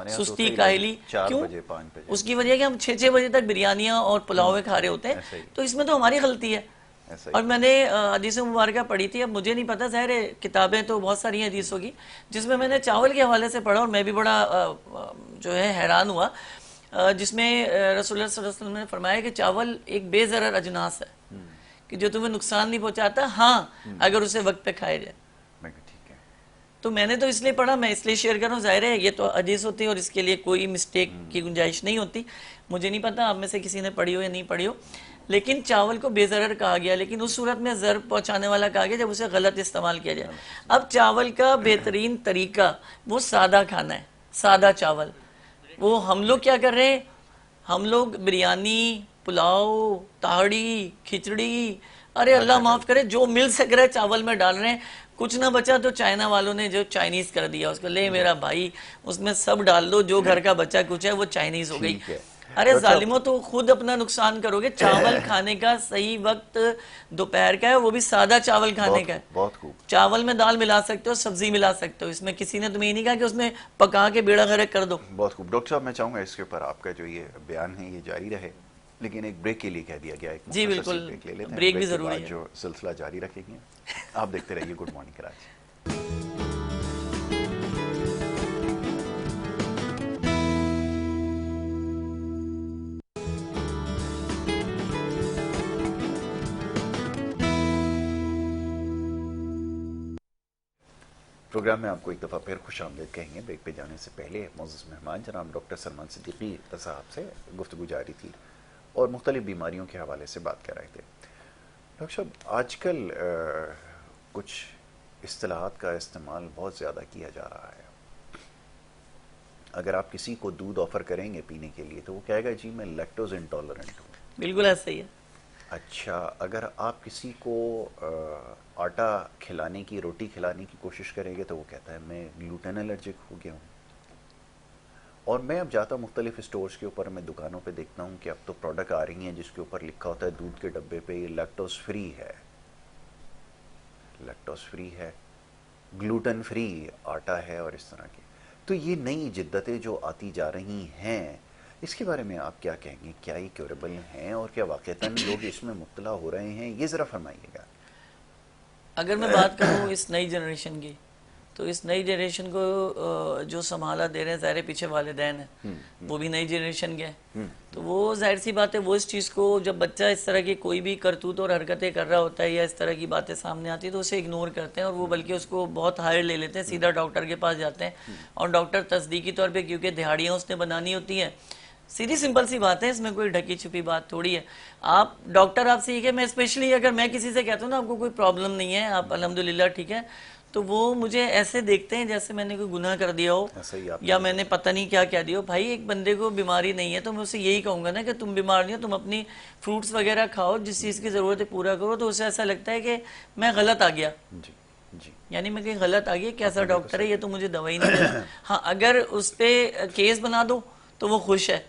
سستی کاہلی. 4 بجے 5 بجے. اس کی وجہ ہے کہ ہم 6 بجے تک بریانیاں اور پلاؤ کھا رہے ہوتے ہیں, تو اس میں تو ہماری غلطی ہے. اور میں نے حدیث مبارکہ پڑھی تھی, اب مجھے نہیں پتا, ظاہر ہے کتابیں تو بہت ساری حدیثوں کی, جس میں نے چاول کے حوالے سے پڑھا اور میں بھی بڑا جو ہے حیران ہوا, جس میں رسول اللہ صلی اللہ علیہ وسلم نے فرمایا کہ چاول ایک بے ضرر اجناس ہے کہ جو تمہیں نقصان نہیں پہنچاتا, ہاں اگر اسے وقت پہ کھائے جائے. تو میں نے تو اس لیے پڑھا, میں اس لیے شیئر کر رہا ہوں, ظاہر ہے یہ تو حدیث ہوتی ہے اور اس کے لیے کوئی مسٹیک کی گنجائش نہیں ہوتی. مجھے نہیں پتا آپ میں سے کسی نے پڑھی ہو یا نہیں پڑھی ہو, لیکن چاول کو بے ضرر کہا گیا, لیکن اس صورت میں ضرر پہنچانے والا کہا گیا جب اسے غلط استعمال کیا جائے. اب چاول کا بہترین طریقہ وہ سادہ کھانا ہے, سادہ چاول. وہ ہم لوگ کیا کر رہے ہیں, ہم لوگ بریانی, پلاؤ, تہاڑی, کھچڑی, ارے اللہ معاف کرے, جو مل سک رہا ہے چاول میں ڈال رہے ہیں. کچھ نہ بچا تو چائنا والوں نے جو چائنیز کر دیا, اس کو لے میرا بھائی اس میں سب ڈال دو, جو گھر کا بچا کچھ ہے وہ چائنیز ہو گئی. ارے ظالموں, تو خود اپنا نقصان کرو گے. چاول کھانے کا صحیح وقت دوپہر کا ہے, وہ بھی سادہ چاول کھانے کا ہے. بہت خوب. چاول میں دال ملا سکتے ہو, سبزی ملا سکتے ہو, اس میں کسی نے تمہیں یہ نہیں کہا کہ اس میں پکا کے بیڑا غرق کر دو. بہت خوب. ڈاکٹر صاحب میں چاہوں گا اس کے اوپر آپ کا جو یہ بیان ہے یہ جاری رہے, لیکن ایک بریک کے لیے کہہ دیا گیا, ایک جی بالکل, بریک لے لیتے ہیں. بریک بھی ضروری ہے. جو سلسلہ جاری رکھیں گے آپ دیکھتے رہیے گڈ مارننگ کراچی. پروگرام میں آپ کو ایک دفعہ پھر خوش آمدید کہیں گے. بریک پہ جانے سے پہلے معزز مہمان جناب ڈاکٹر سلمان صدیقی صاحب سے گفتگو جاری تھی اور مختلف بیماریوں کے حوالے سے بات کر رہے تھے. ڈاکٹر صاحب, آج کل کچھ اصطلاحات کا استعمال بہت زیادہ کیا جا رہا ہے. اگر آپ کسی کو دودھ آفر کریں گے پینے کے لیے تو وہ کہے گا جی میں لیکٹوز انٹالرنٹ ہوں. بالکل ایسا ہی ہے. اچھا, اگر آپ کسی کو آٹا کھلانے کی, روٹی کھلانے کی کوشش کریں گے تو وہ کہتا ہے میں گلوٹن الرجک ہو گیا ہوں. اور میں اب جاتا ہوں مختلف اسٹورز کے اوپر, میں دکانوں پہ دیکھتا ہوں کہ اب تو پروڈکٹ آ رہی ہیں جس کے اوپر لکھا ہوتا ہے دودھ کے ڈبے پہ یہ لیکٹوز فری ہے, لیکٹوز فری ہے, گلوٹن فری آٹا ہے اور اس طرح کی. تو یہ نئی جدتیں جو آتی جا رہی ہیں, اس کے بارے میں آپ کیا کہیں گے؟ کیا یہ کیوریبل ہیں اور کیا واقعتاً لوگ اس میں مبتلا ہو رہے ہیں؟ یہ ذرا فرمائیے گا. اگر میں بات کروں اس نئی جنریشن کی, تو اس نئی جنریشن کو جو سنبھالا دے رہے ہیں ظاہر پیچھے والدین ہیں, وہ بھی نئی جنریشن کے ہیں. تو وہ ظاہر سی بات ہے, وہ اس چیز کو جب بچہ اس طرح کی کوئی بھی کرتوت اور حرکتیں کر رہا ہوتا ہے یا اس طرح کی باتیں سامنے آتی ہیں تو اسے اگنور کرتے ہیں, اور وہ بلکہ اس کو بہت ہائر لے لیتے ہیں, سیدھا ڈاکٹر کے پاس جاتے ہیں. اور ڈاکٹر تصدیقی طور پہ, کیونکہ دہاڑیاں اس نے بنانی ہوتی ہیں, سیدھی سمپل سی بات ہے, اس میں کوئی ڈھکی چھپی بات تھوڑی ہے. آپ ڈاکٹر آپ سے یہ کہ میں اسپیشلی اگر میں کسی سے کہتا ہوں نا آپ کو کوئی پرابلم نہیں ہے, آپ الحمدللہ ٹھیک ہے, تو وہ مجھے ایسے دیکھتے ہیں جیسے میں نے کوئی گناہ کر دیا ہو یا میں نے پتہ نہیں کیا کہہ دیا ہو. بھائی ایک بندے کو بیماری نہیں ہے تو میں اسے یہی کہوں گا نا کہ تم بیمار نہیں ہو, تم اپنی فروٹس وغیرہ کھاؤ, جس چیز کی ضرورت ہے پورا کرو. تو اسے ایسا لگتا ہے کہ میں غلط آ گیا, یعنی میں کہیں غلط آ گیا, کیسا ڈاکٹر ہے یہ تو مجھے دوائی نہیں دے رہا. ہاں اگر اس پہ کیس بنا دو تو وہ خوش ہے,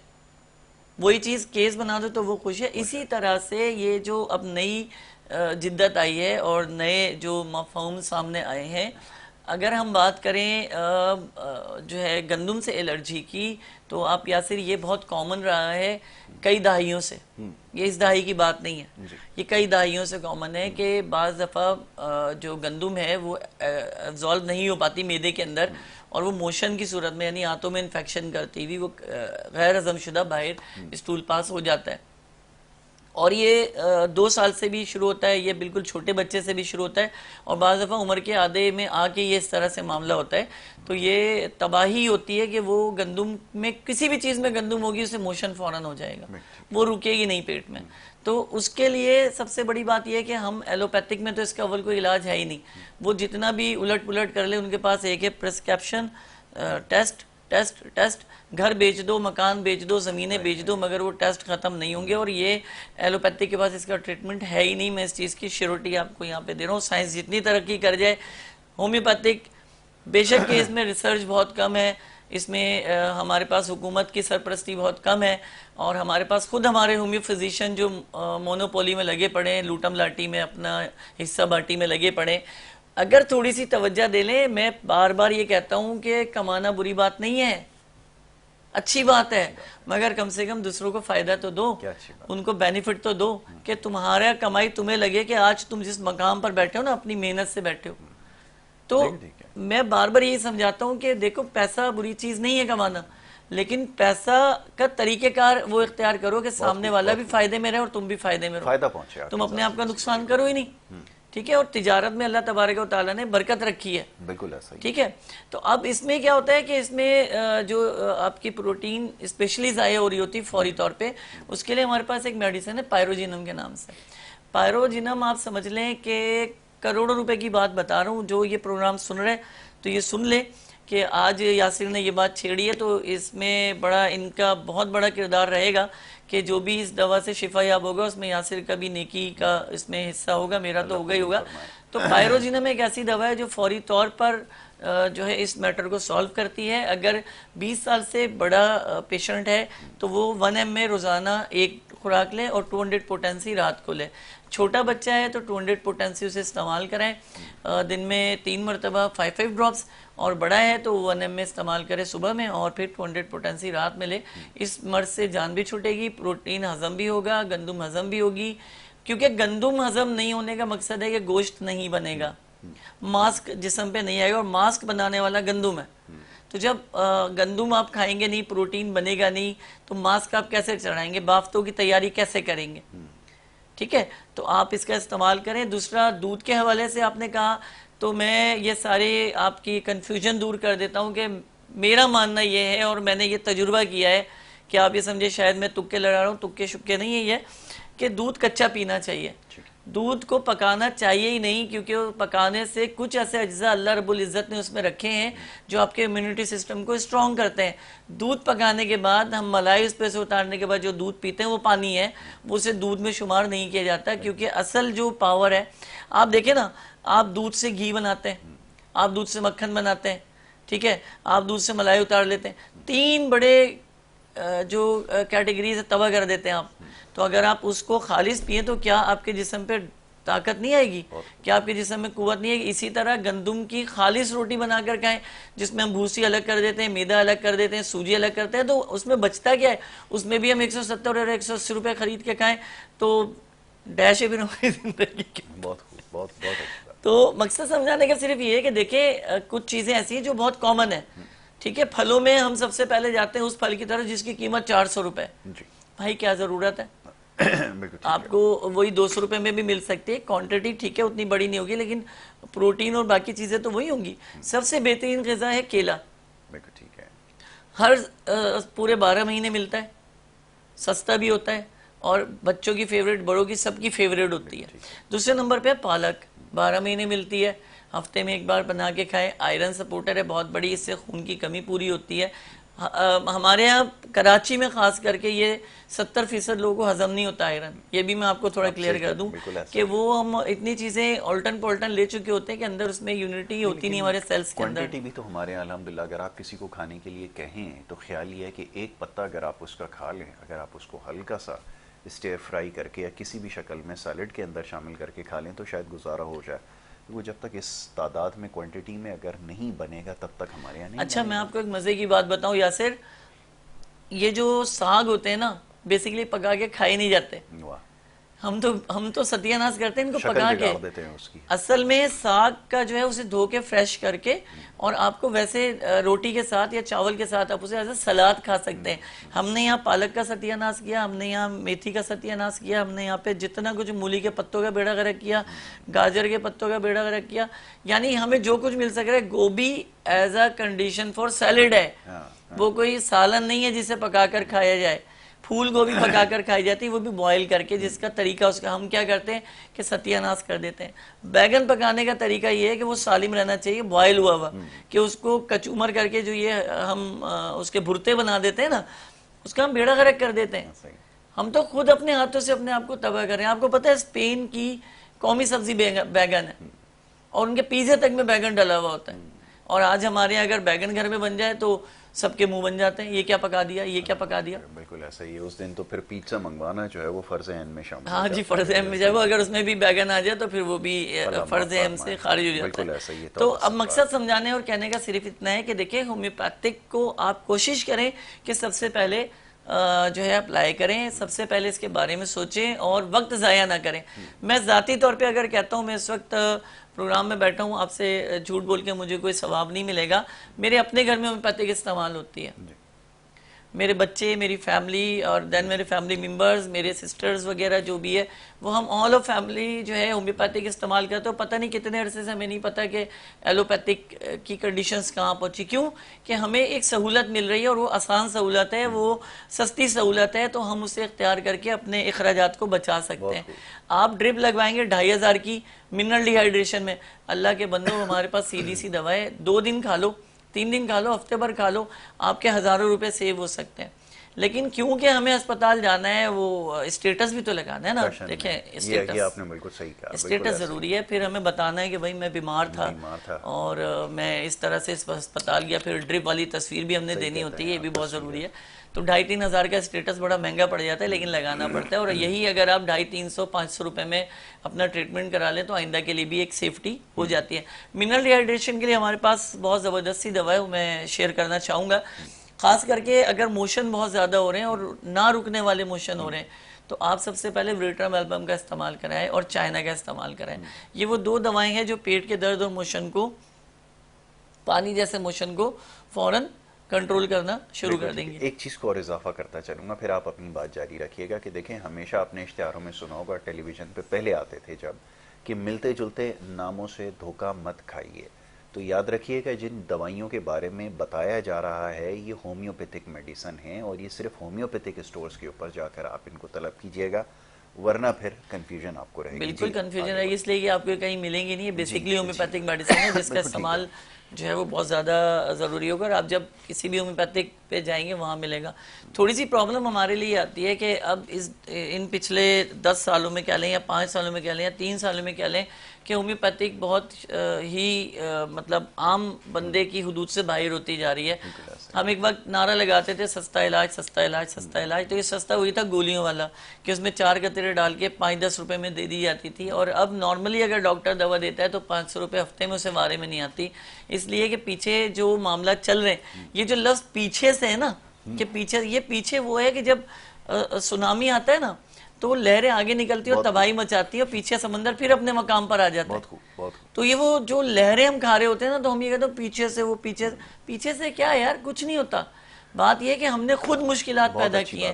وہی چیز کیس بنا دو تو وہ خوش ہے. اسی طرح سے یہ جو اب نئی جدت آئی ہے اور نئے جو مفہوم سامنے آئے ہیں, اگر ہم بات کریں جو ہے گندم سے الرجی کی, تو آپ یاسر یہ بہت کامن رہا ہے کئی دہائیوں سے, یہ اس دہائی کی بات نہیں ہے, یہ کئی دہائیوں سے کامن ہے کہ بعض دفعہ جو گندم ہے وہ ایبزالو نہیں ہو پاتی معدے کے اندر, اور وہ موشن کی صورت میں یعنی آنتوں میں انفیکشن کرتی ہوئی وہ غیر ہضم شدہ باہر اسٹول پاس ہو جاتا ہے. اور یہ 2 سال سے بھی شروع ہوتا ہے, یہ بالکل چھوٹے بچے سے بھی شروع ہوتا ہے, اور بعض دفعہ عمر کے آدھے میں آ کے یہ اس طرح سے معاملہ ہوتا ہے. تو یہ تباہی ہوتی ہے کہ وہ گندم میں کسی بھی چیز میں گندم ہوگی اسے موشن فوراً ہو جائے گا, وہ رکے گی نہیں پیٹ میں. تو اس کے لیے سب سے بڑی بات یہ ہے کہ ہم ایلوپیتھک میں تو اس کا اول کوئی علاج ہے ہی نہیں, وہ جتنا بھی الٹ پلٹ کر لے ان کے پاس ایک ہے پرسکرپشن, ٹیسٹ ٹیسٹ ٹیسٹ, گھر بیچ دو, مکان بیچ دو, زمینیں بیچ دو, مگر وہ ٹیسٹ ختم نہیں ہوں گے. اور یہ ایلوپیتھک کے پاس اس کا ٹریٹمنٹ ہے ہی نہیں. میں اس چیز کی شیورٹی آپ کو یہاں پہ دے رہا ہوں. سائنس جتنی ترقی کر جائے, ہومیوپیتھک بے شک کہ اس میں ریسرچ بہت کم ہے, اس میں ہمارے پاس حکومت کی سرپرستی بہت کم ہے, اور ہمارے پاس خود ہمارے ہومیو فزیشین جو مونوپولی میں لگے پڑے ہیں, لوٹم لاٹی میں اپنا حصہ باٹی میں لگے پڑے, اگر تھوڑی سی توجہ دے لیں. میں بار بار یہ کہتا ہوں کہ کمانا بری بات نہیں ہے, اچھی بات ہے، مگر کم سے کم دوسروں کو فائدہ تو دو، کیا اچھی بات، ان کو بینیفٹ تو دو کہ تمہارا کمائی تمہیں لگے کہ آج تم جس مقام پر بیٹھے ہو نا اپنی محنت سے بیٹھے ہو. تو ٹھیک ہے. میں بار بار یہی سمجھاتا ہوں کہ دیکھو پیسہ بری چیز نہیں ہے کمانا، لیکن پیسہ کا طریقہ کار وہ اختیار کرو کہ سامنے والا بھی فائدے میں رہے اور تم بھی فائدے میں رہو، فائدہ پہنچے، تم اپنے آپ کا نقصان کرو ہی نہیں. ٹھیک ہے، اور تجارت میں اللہ تبارک و تعالیٰ نے برکت رکھی ہے. بالکل ایسا ہی. ٹھیک ہے، تو اب اس میں کیا ہوتا ہے کہ اس میں جو آپ کی پروٹین اسپیشلی ضائع ہو رہی ہوتی ہے فوری طور پہ، اس کے لیے ہمارے پاس ایک میڈیسن ہے پائروجینم کے نام سے. پائروجینم آپ سمجھ لیں کہ کروڑوں روپے کی بات بتا رہا ہوں، جو یہ پروگرام سن رہے تو یہ سن لے کہ آج یاسر نے یہ بات چھیڑی ہے تو اس میں بڑا ان کا بہت بڑا کردار رہے گا کہ جو بھی اس دوا سے شفا یاب ہوگا اس میں یاسر کا بھی نیکی کا اس میں حصہ ہوگا، میرا تو ہوگا ہی ہوگا. تو پائروجینم ایک ایسی دوا ہے جو فوری طور پر جو ہے اس میٹر کو سالو کرتی ہے. اگر 20 سال سے بڑا پیشنٹ ہے تو وہ 1 ml روزانہ ایک خوراک لے اور 200 پوٹینسی رات کو لے. چھوٹا بچہ ہے تو 200 پوٹینسی اسے استعمال کریں دن میں 3 مرتبہ 5 ڈراپس، اور بڑا ہے تو 1 ml استعمال کرے صبح میں اور پھر 200 پوٹینسی رات میں لے. اس مرض سے جان بھی چھوٹے گی، پروٹین ہضم بھی ہوگا، گندم ہضم بھی ہوگی، کیونکہ گندم ہضم نہیں ہونے کا مقصد ہے کہ گوشت نہیں بنے گا، ماسک جسم پہ نہیں آئے گا، اور ماسک بنانے والا گندم ہے. تو جب گندم آپ کھائیں گے نہیں، پروٹین بنے گا نہیں، تو ماسک آپ کیسے چڑھائیں گے، بافتوں کی تیاری کیسے کریں گے. ٹھیک ہے، تو آپ اس کا استعمال کریں. دوسرا دودھ کے حوالے سے آپ نے کہا تو میں یہ سارے آپ کی کنفیوژن دور کر دیتا ہوں کہ میرا ماننا یہ ہے اور میں نے یہ تجربہ کیا ہے کہ آپ یہ سمجھے شاید میں تکے لڑا رہا ہوں، تکے شکے نہیں ہے یہ کہ دودھ کچا پینا چاہیے. دودھ کو پکانا چاہیے ہی نہیں، کیونکہ پکانے سے کچھ ایسے اجزاء اللہ رب العزت نے اس میں رکھے ہیں جو آپ کے امیونٹی سسٹم کو اسٹرانگ کرتے ہیں. دودھ پکانے کے بعد ہم ملائی اس پہ سے اتارنے کے بعد جو دودھ پیتے ہیں وہ پانی ہے، وہ اسے دودھ میں شمار نہیں کیا جاتا، کیونکہ اصل جو پاور ہے، آپ دیکھیں نا، آپ دودھ سے گھی بناتے ہیں، آپ دودھ سے مکھن بناتے ہیں، ٹھیک ہے، آپ دودھ سے ملائی اتار لیتے ہیں، 3 بڑے جو کیٹیگریز تباہ کر دیتے ہیں آپ. تو اگر آپ اس کو خالص پئیں تو کیا آپ کے جسم پہ طاقت نہیں آئے گی، کیا آپ کے جسم میں قوت نہیں آئے گی. اسی طرح گندم کی خالص روٹی بنا کر کھائیں جس میں ہم بھوسی الگ کر دیتے ہیں، میدا الگ کر دیتے ہیں، سوجی الگ کرتے ہیں، تو اس میں بچتا کیا ہے، اس میں بھی ہم 170 اور 180 روپے خرید کے کھائیں تو ڈیش ہے پھر ہماری زندگی کی. بہت خوب، بہت اچھا. تو مقصد سمجھانے کا صرف یہ ہے کہ دیکھیں کچھ چیزیں ایسی ہیں جو بہت کامن ہیں. ٹھیک ہے، پھلوں میں ہم سب سے پہلے جاتے ہیں اس پھل کی طرف جس کی قیمت 400 روپے. بھائی کیا ضرورت ہے، آپ کو وہی 200 روپے میں بھی مل سکتی ہے، کوانٹٹی ٹھیک ہے اتنی بڑی نہیں ہوگی، لیکن پروٹین اور باقی چیزیں تو وہی ہوں گی. سب سے بہترین غذا ہے کیلا. ٹھیک ہے، ہر پورے 12 مہینے ملتا ہے، سستا بھی ہوتا ہے، اور بچوں کی فیوریٹ، بڑوں کی، سب کی فیوریٹ ہوتی ہے. دوسرے نمبر پہ پالک 12 مہینے ملتی ہے، ہفتے میں 1 بار بنا کے کھائیں. آئرن سپورٹر ہے بہت بڑی، اس سے خون کی کمی پوری ہوتی ہے. ہمارے ہاں کراچی میں خاص کر کے یہ 70% لوگوں کو ہضم نہیں ہوتا آئرن. یہ بھی میں آپ کو تھوڑا کلیئر کر دوں کہ وہ ہم اتنی چیزیں الٹن پولٹن لے چکے ہوتے ہیں کہ اندر اس میں یونٹی ہوتی نہیں ہمارے سیلز کے اندر. کوانٹٹی بھی تو ہمارے الحمدللہ اگر آپ کسی کو کھانے کے لیے کہیں تو خیال یہ ہے کہ ایک پتا اگر آپ اس کا کھا لیں، اگر آپ اس کو ہلکا سا اسٹیر فرائی کر کے یا کسی بھی شکل میں سیلڈ کے اندر شامل کر کے کھا لیں تو شاید گزارا ہو جائے. وہ جب تک اس تعداد میں کوانٹٹی میں اگر نہیں بنے گا تب تک ہمارے یہاں نہیں. اچھا میں آپ کو ایک مزے کی بات بتاؤں یاسر، یہ جو ساگ ہوتے ہیں نا بیسیکلی پکا کے کھائے نہیں جاتے. ہم تو ستیہ ناش کرتے ہیں ان کو پکا کے. اصل میں ساگ کا جو ہے اسے دھو کے فریش کر کے اور آپ کو ویسے روٹی کے ساتھ یا چاول کے ساتھ آپ اسے ایسے سلاد کھا سکتے ہیں. ہم نے یہاں پالک کا ستیہ ناش کیا، ہم نے یہاں میتھی کا ستیہ ناش کیا، ہم نے یہاں پہ جتنا کچھ مولی کے پتوں کا بیڑا غرق کیا، گاجر کے پتوں کا بیڑا غرق کیا. یعنی ہمیں جو کچھ مل سک رہا ہے. گوبھی is a condition for salad ہے، وہ کوئی سالن نہیں ہے جسے پکا کر کھایا جائے. پھول گوبھی پکا کر کھائی جاتی ہے، وہ بھی بوائل کر کے، جس کا طریقہ اس کا ہم کیا کرتے ہیں کہ ستیہ ناش کر دیتے ہیں. بیگن پکانے کا طریقہ یہ ہے کہ وہ سالم رہنا چاہیے، بوائل ہوا ہوا، کہ اس کو کچومر کر کے جو یہ ہم اس کے بھرتے بنا دیتے ہیں نا، اس کا ہم بیڑا غرق کر دیتے ہیں. ہم تو خود اپنے ہاتھوں سے اپنے آپ کو تباہ کر رہے ہیں. آپ کو پتہ ہے اسپین کی قومی سبزی بیگن ہے، اور ان کے پیزے تک میں بیگن ڈلا ہوا ہوتا ہے. اور آج ہمارے یہاں اگر بیگن گھر میں بن جائے تو سب کے منہ بن جاتے ہیں، یہ کیا پکا دیا، یہ کیا پکا دیا. بالکل ایسا ہی ہے. اس دن تو پھر پیزا منگوانا جو ہے وہ فرض عین میں شامل ہاں جی، فرض اہم میں جائے وہ، اگر اس میں بھی بیگن آ جائے تو پھر وہ بھی فرض اہم سے خارج ہو جاتا ہے. تو اب مقصد سمجھانے اور کہنے کا صرف اتنا ہے کہ دیکھیں ہومیوپیتھک کو آپ کوشش کریں کہ سب سے پہلے جو ہے اپلائی کریں، سب سے پہلے اس کے بارے میں سوچیں اور وقت ضائع نہ کریں. میں ذاتی طور پہ اگر کہتا ہوں، میں اس وقت پروگرام میں بیٹھا ہوں، آپ سے جھوٹ بول کے مجھے کوئی ثواب نہیں ملے گا، میرے اپنے گھر میں ہومیوپیتھک استعمال ہوتی ہے. میرے بچے، میری فیملی اور دین میرے فیملی ممبرز، میرے سسٹرز وغیرہ جو بھی ہے، وہ ہم آل آف فیملی جو ہے ہومیوپیتھک استعمال کرتے ہو. پتہ نہیں کتنے عرصے سے ہمیں نہیں پتہ کہ ایلوپیتھک کی کنڈیشنز کہاں پہنچی. کیوں کہ ہمیں ایک سہولت مل رہی ہے اور وہ آسان سہولت ہے، وہ سستی سہولت ہے، تو ہم اسے اختیار کر کے اپنے اخراجات کو بچا سکتے ہیں. آپ ڈرپ لگوائیں گے 2500 کی منرل ڈی ہائیڈریشن میں، اللہ کے بندو ہمارے پاس سیدھی سی دوا ہے، 2 دن کھا لو، 3 دن کھا لو، ہفتے بھر کھا لو، آپ کے ہزاروں روپے سیو ہو سکتے ہیں. لیکن کیونکہ ہمیں اسپتال جانا ہے، وہ اسٹیٹس بھی تو لگانا ہے نا. دیکھیں اسٹیٹس ضروری ہے، پھر ہمیں بتانا ہے کہ بھائی میں بیمار تھا اور میں اس طرح سے اسپتال گیا، پھر ڈرپ والی تصویر بھی ہم نے دینی ہوتی ہے، یہ بھی بہت ضروری ہے. تو 2500 3,000 کا اسٹیٹس بڑا مہنگا پڑ جاتا ہے، لیکن لگانا پڑتا ہے. اور یہی اگر آپ 250 300 500 روپے میں اپنا ٹریٹمنٹ کرا لیں تو آئندہ کے لیے بھی ایک سیفٹی ہو جاتی ہے. منرل ڈی ہائیڈریشن کے لیے ہمارے پاس بہت زبردستی دوا ہے، وہ میں شیئر کرنا چاہوں گا. خاص کر کے اگر موشن بہت زیادہ ہو رہے ہیں اور نہ رکنے والے موشن ہو رہے ہیں تو آپ سب سے پہلے وریٹرم البم کا استعمال کرائیں اور چائنا کا استعمال کرائیں. یہ وہ 2 دوائیں ہیں جو پیٹ کے درد اور موشن کو، پانی جیسے موشن کو فوراً کنٹرول کرنا شروع کر دیں گے. ایک چیز کو اور اضافہ کرتا چلوں گا، پھر آپ اپنی بات جاری رکھیے گا. کہ دیکھیں ہمیشہ اپنے اشتہاروں میں سنا ہوگا، ٹیلی ویژن پہ پہلے آتے تھے جب، کہ ملتے جلتے ناموں سے دھوکہ مت کھائیے. تو یاد رکھیے گا جن دوائیوں کے بارے میں بتایا جا رہا ہے یہ ہومیوپیتھک میڈیسن ہیں، اور یہ صرف ہومیوپیتھک اسٹورز کے اوپر جا کر آپ ان کو طلب کیجئے گا، ورنہ پھر کنفیوژن آپ کو رہے گی. بالکل کنفیوژن رہے گی، اس لیے کہ آپ کو کہیں ملیں گی نہیں. یہ بیسکلی ہومیوپیتھک میڈیسن ہے جس کا استعمال جو ہے وہ بہت زیادہ ضروری ہوگا، اور آپ جب کسی بھی ہومیوپیتھک پہ جائیں گے وہاں ملے گا. تھوڑی سی پرابلم ہمارے لیے آتی ہے کہ اب ان پچھلے 10 سالوں میں کہہ لیں یا 5 سالوں میں کہہ لیں یا 3 سالوں میں کہہ لیں کہ ہومیوپیتھک بہت ہی مطلب عام بندے کی حدود سے باہر ہوتی جا رہی ہے. ہم ایک وقت نعرہ لگاتے تھے سستا علاج سستا علاج سستا علاج، تو یہ سستا ہوئی تھا گولیوں والا کہ اس میں 4 قطرے ڈال کے 5-10 روپے میں دے دی جاتی تھی. اور اب نارملی اگر ڈاکٹر دوا دیتا ہے تو 500 روپے ہفتے میں اسے وارے میں نہیں آتی. اس لیے کہ پیچھے جو معاملات چل رہے ہیں، یہ جو لفظ پیچھے سے ہے نا، کہ پیچھے وہ ہے کہ جب سونامی آتا ہے نا تو لہریں آگے نکلتی اور تباہی مچاتی ہے، اور پیچھے سمندر پھر اپنے مقام پر آ جاتا ہے. تو یہ وہ جو لہریں ہم کھا رہے ہوتے ہیں نا، تو ہم یہ کہتے ہیں پیچھے سے، وہ پیچھے سے کیا یار، کچھ نہیں ہوتا. بات یہ کہ ہم نے خود مشکلات پیدا کی ہیں،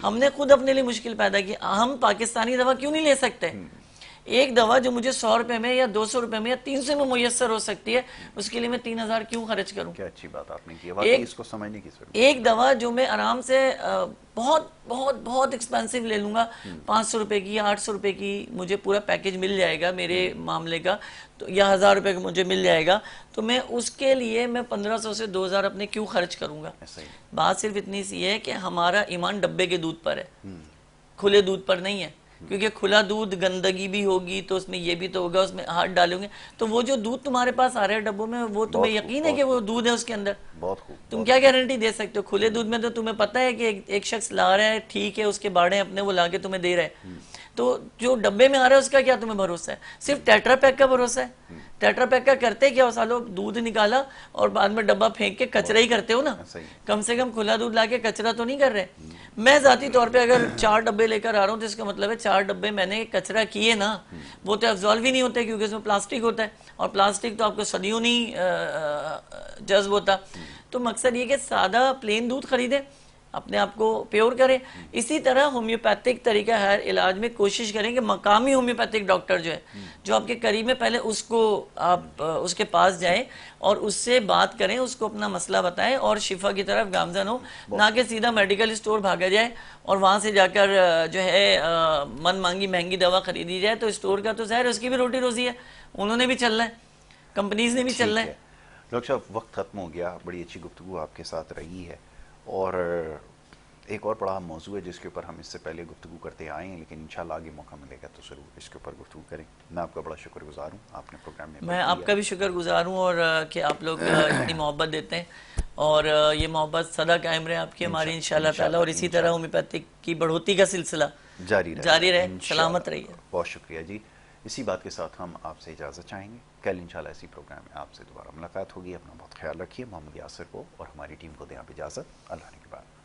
ہم نے خود اپنے لیے مشکل پیدا کی. ہم پاکستانی دوا کیوں نہیں لے سکتے؟ ایک دوا جو مجھے 100 روپے میں یا 200 روپے میں یا 300 میں میسر ہو سکتی ہے، اس کے لیے میں 3000 کیوں خرچ کروں؟ کیا اچھی بات آپ نے کی، واقعی اس کو سمجھنے کی ضرورت. ایک دوا جو میں آرام سے بہت بہت بہت ایکسپینسو لے لوں گا، 500 روپے کی یا 800 روپے کی مجھے پورا پیکج مل جائے گا میرے معاملے کا، تو یا 1000 روپے کا مجھے مل جائے گا، تو میں اس کے لیے میں 1500 سے 2000 اپنے کیوں خرچ کروں گا؟ بات صرف اتنی سی ہے کہ ہمارا ایمان ڈبے کے دودھ پر ہے، کھلے دودھ پر نہیں ہے. کیونکہ کھلا دودھ گندگی بھی ہوگی تو اس میں یہ بھی تو ہوگا، اس میں ہاتھ ڈالیں گے تو وہ جو دودھ تمہارے پاس آ رہا ہے ڈبوں میں، وہ تمہیں یقین ہے کہ وہ دودھ ہے اس کے اندر؟ تم کیا گارنٹی دے سکتے ہو؟ کھلے دودھ میں تو تمہیں پتہ ہے کہ ایک شخص لا رہا ہے، ٹھیک ہے، اس کے باڑے اپنے وہ لا کے تمہیں دے رہا ہے. تو جو ڈبے میں آ رہا ہے اس کا کیا تمہیں بھروسہ ہے؟ صرف ٹیٹرا پیک کا بھروسہ ہے. ٹیٹرا پیک کا کرتے کیا ہو سالوں، دودھ نکالا اور بعد میں ڈبہ پھینک کے کچرا ہی کرتے ہو نا. کم سے کم کھلا دودھ لا کے کچرا تو نہیں کر رہے. میں ذاتی طور پہ اگر 4 ڈبے لے کر آ رہا ہوں تو اس کا مطلب ہے 4 ڈبے میں نے کچرا کیے نا، وہ تو ابزالو ہی نہیں ہوتے کیونکہ اس میں پلاسٹک ہوتا ہے، اور پلاسٹک تو آپ کو صدیوں نہیں جذب ہوتا. تو مقصد یہ کہ سادہ پلین دودھ خریدیں، اپنے آپ کو پیور کریں. اسی طرح ہومیوپیتھک طریقہ ہر علاج میں کوشش کریں کہ مقامی ہومیوپیتھک ڈاکٹر جو ہے، جو آپ کے قریب میں، پہلے اس کو آپ اس کے پاس جائیں اور اس سے بات کریں، اس کو اپنا مسئلہ بتائیں اور شفا کی طرف گامزن ہو، نہ کہ سیدھا میڈیکل اسٹور بھاگا جائے اور وہاں سے جا کر جو ہے من مانگی مہنگی دوا خریدی جائے. تو اسٹور کا تو ظاہر اس کی بھی روٹی روزی ہے، انہوں نے بھی چلنا ہے، کمپنیز نے بھی چلنا ہے. ڈاکٹر صاحب وقت ختم ہو گیا، بڑی اچھی گفتگو آپ کے ساتھ رہی ہے، اور ایک اور بڑا موضوع ہے جس کے اوپر ہم اس سے پہلے گفتگو کرتے آئے ہیں، لیکن انشاءاللہ آگے موقع ملے گا تو ضرور اس کے اوپر گفتگو کریں. میں آپ کا بڑا شکر گزار ہوں، آپ نے پروگرام میں میں آپ کا بھی شکر گزار ہوں، اور کہ آپ لوگ اتنی محبت دیتے ہیں، اور یہ محبت سدا قائم رہے آپ کی ہماری انشاءاللہ تعالی، اور اسی طرح ہومیوپیتھک کی بڑھوتی کا سلسلہ جاری رہے، انشاءاللہ. سلامت رہیے. بہت شکریہ جی. اسی بات کے ساتھ ہم آپ سے اجازت چاہیں گے. کل انشاءاللہ اسی پروگرام میں آپ سے دوبارہ ملاقات ہوگی. اپنا بہت خیال رکھیے. محمد یاسر کو اور ہماری ٹیم کو دیں آپ اجازت. اللہ نے کے بعد.